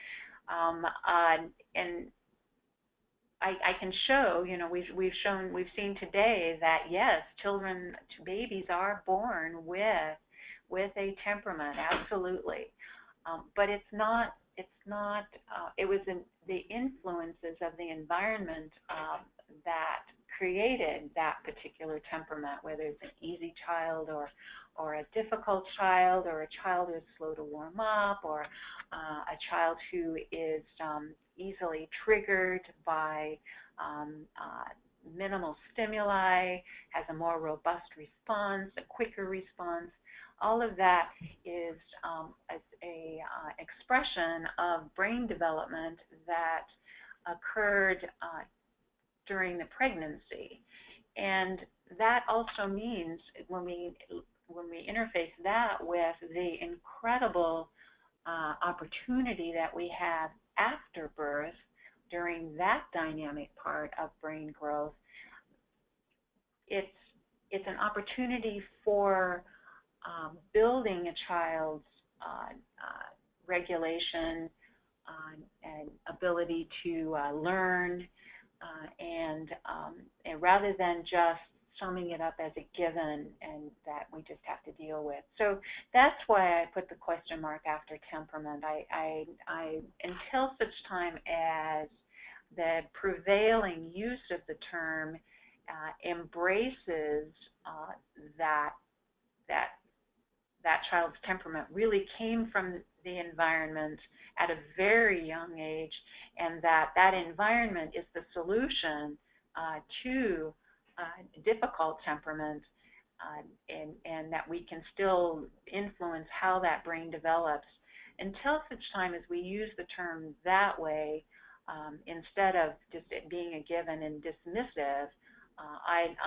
I can show, we've seen today that yes, babies are born with a temperament, absolutely, but it was the influences of the environment that created that particular temperament, whether it's an easy child or a difficult child or a child who's slow to warm up or a child who is easily triggered by minimal stimuli, has a more robust response, a quicker response. All of that is a expression of brain development that occurred during the pregnancy. And that also means when we interface that with the incredible opportunity that we have after birth during that dynamic part of brain growth, it's an opportunity for building a child's regulation and ability to learn and rather than just summing it up as a given and that we just have to deal with. So that's why I put the question mark after temperament. I until such time as the prevailing use of the term embraces that child's temperament really came from the environment at a very young age, and that environment is the solution to difficult temperament, and that we can still influence how that brain develops. Until such time as we use the term that way, instead of just it being a given and dismissive, I've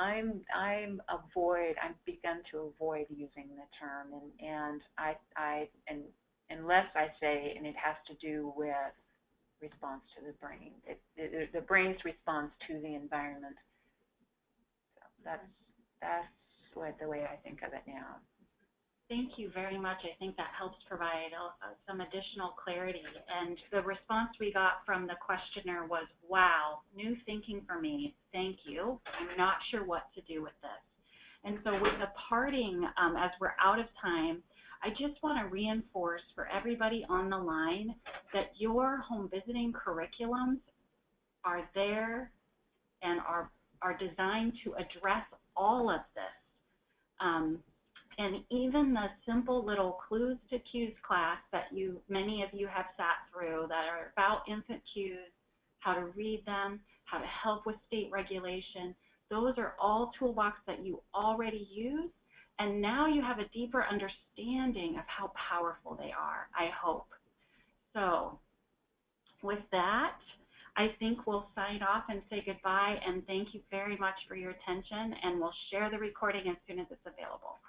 begun to avoid using the term, and unless I say, and it has to do with response to the brain, the brain's response to the environment. So that's the way I think of it now. Thank you very much. I think that helps provide some additional clarity. And the response we got from the questioner was, wow, new thinking for me. Thank you. I'm not sure what to do with this. And so with the parting, as we're out of time, I just want to reinforce for everybody on the line that your home visiting curriculums are there and are designed to address all of this. And even the simple little clues to cues class that many of you have sat through that are about infant cues, how to read them, how to help with state regulation, those are all toolbox that you already use, and now you have a deeper understanding of how powerful they are, I hope. So with that, I think we'll sign off and say goodbye, and thank you very much for your attention, and we'll share the recording as soon as it's available.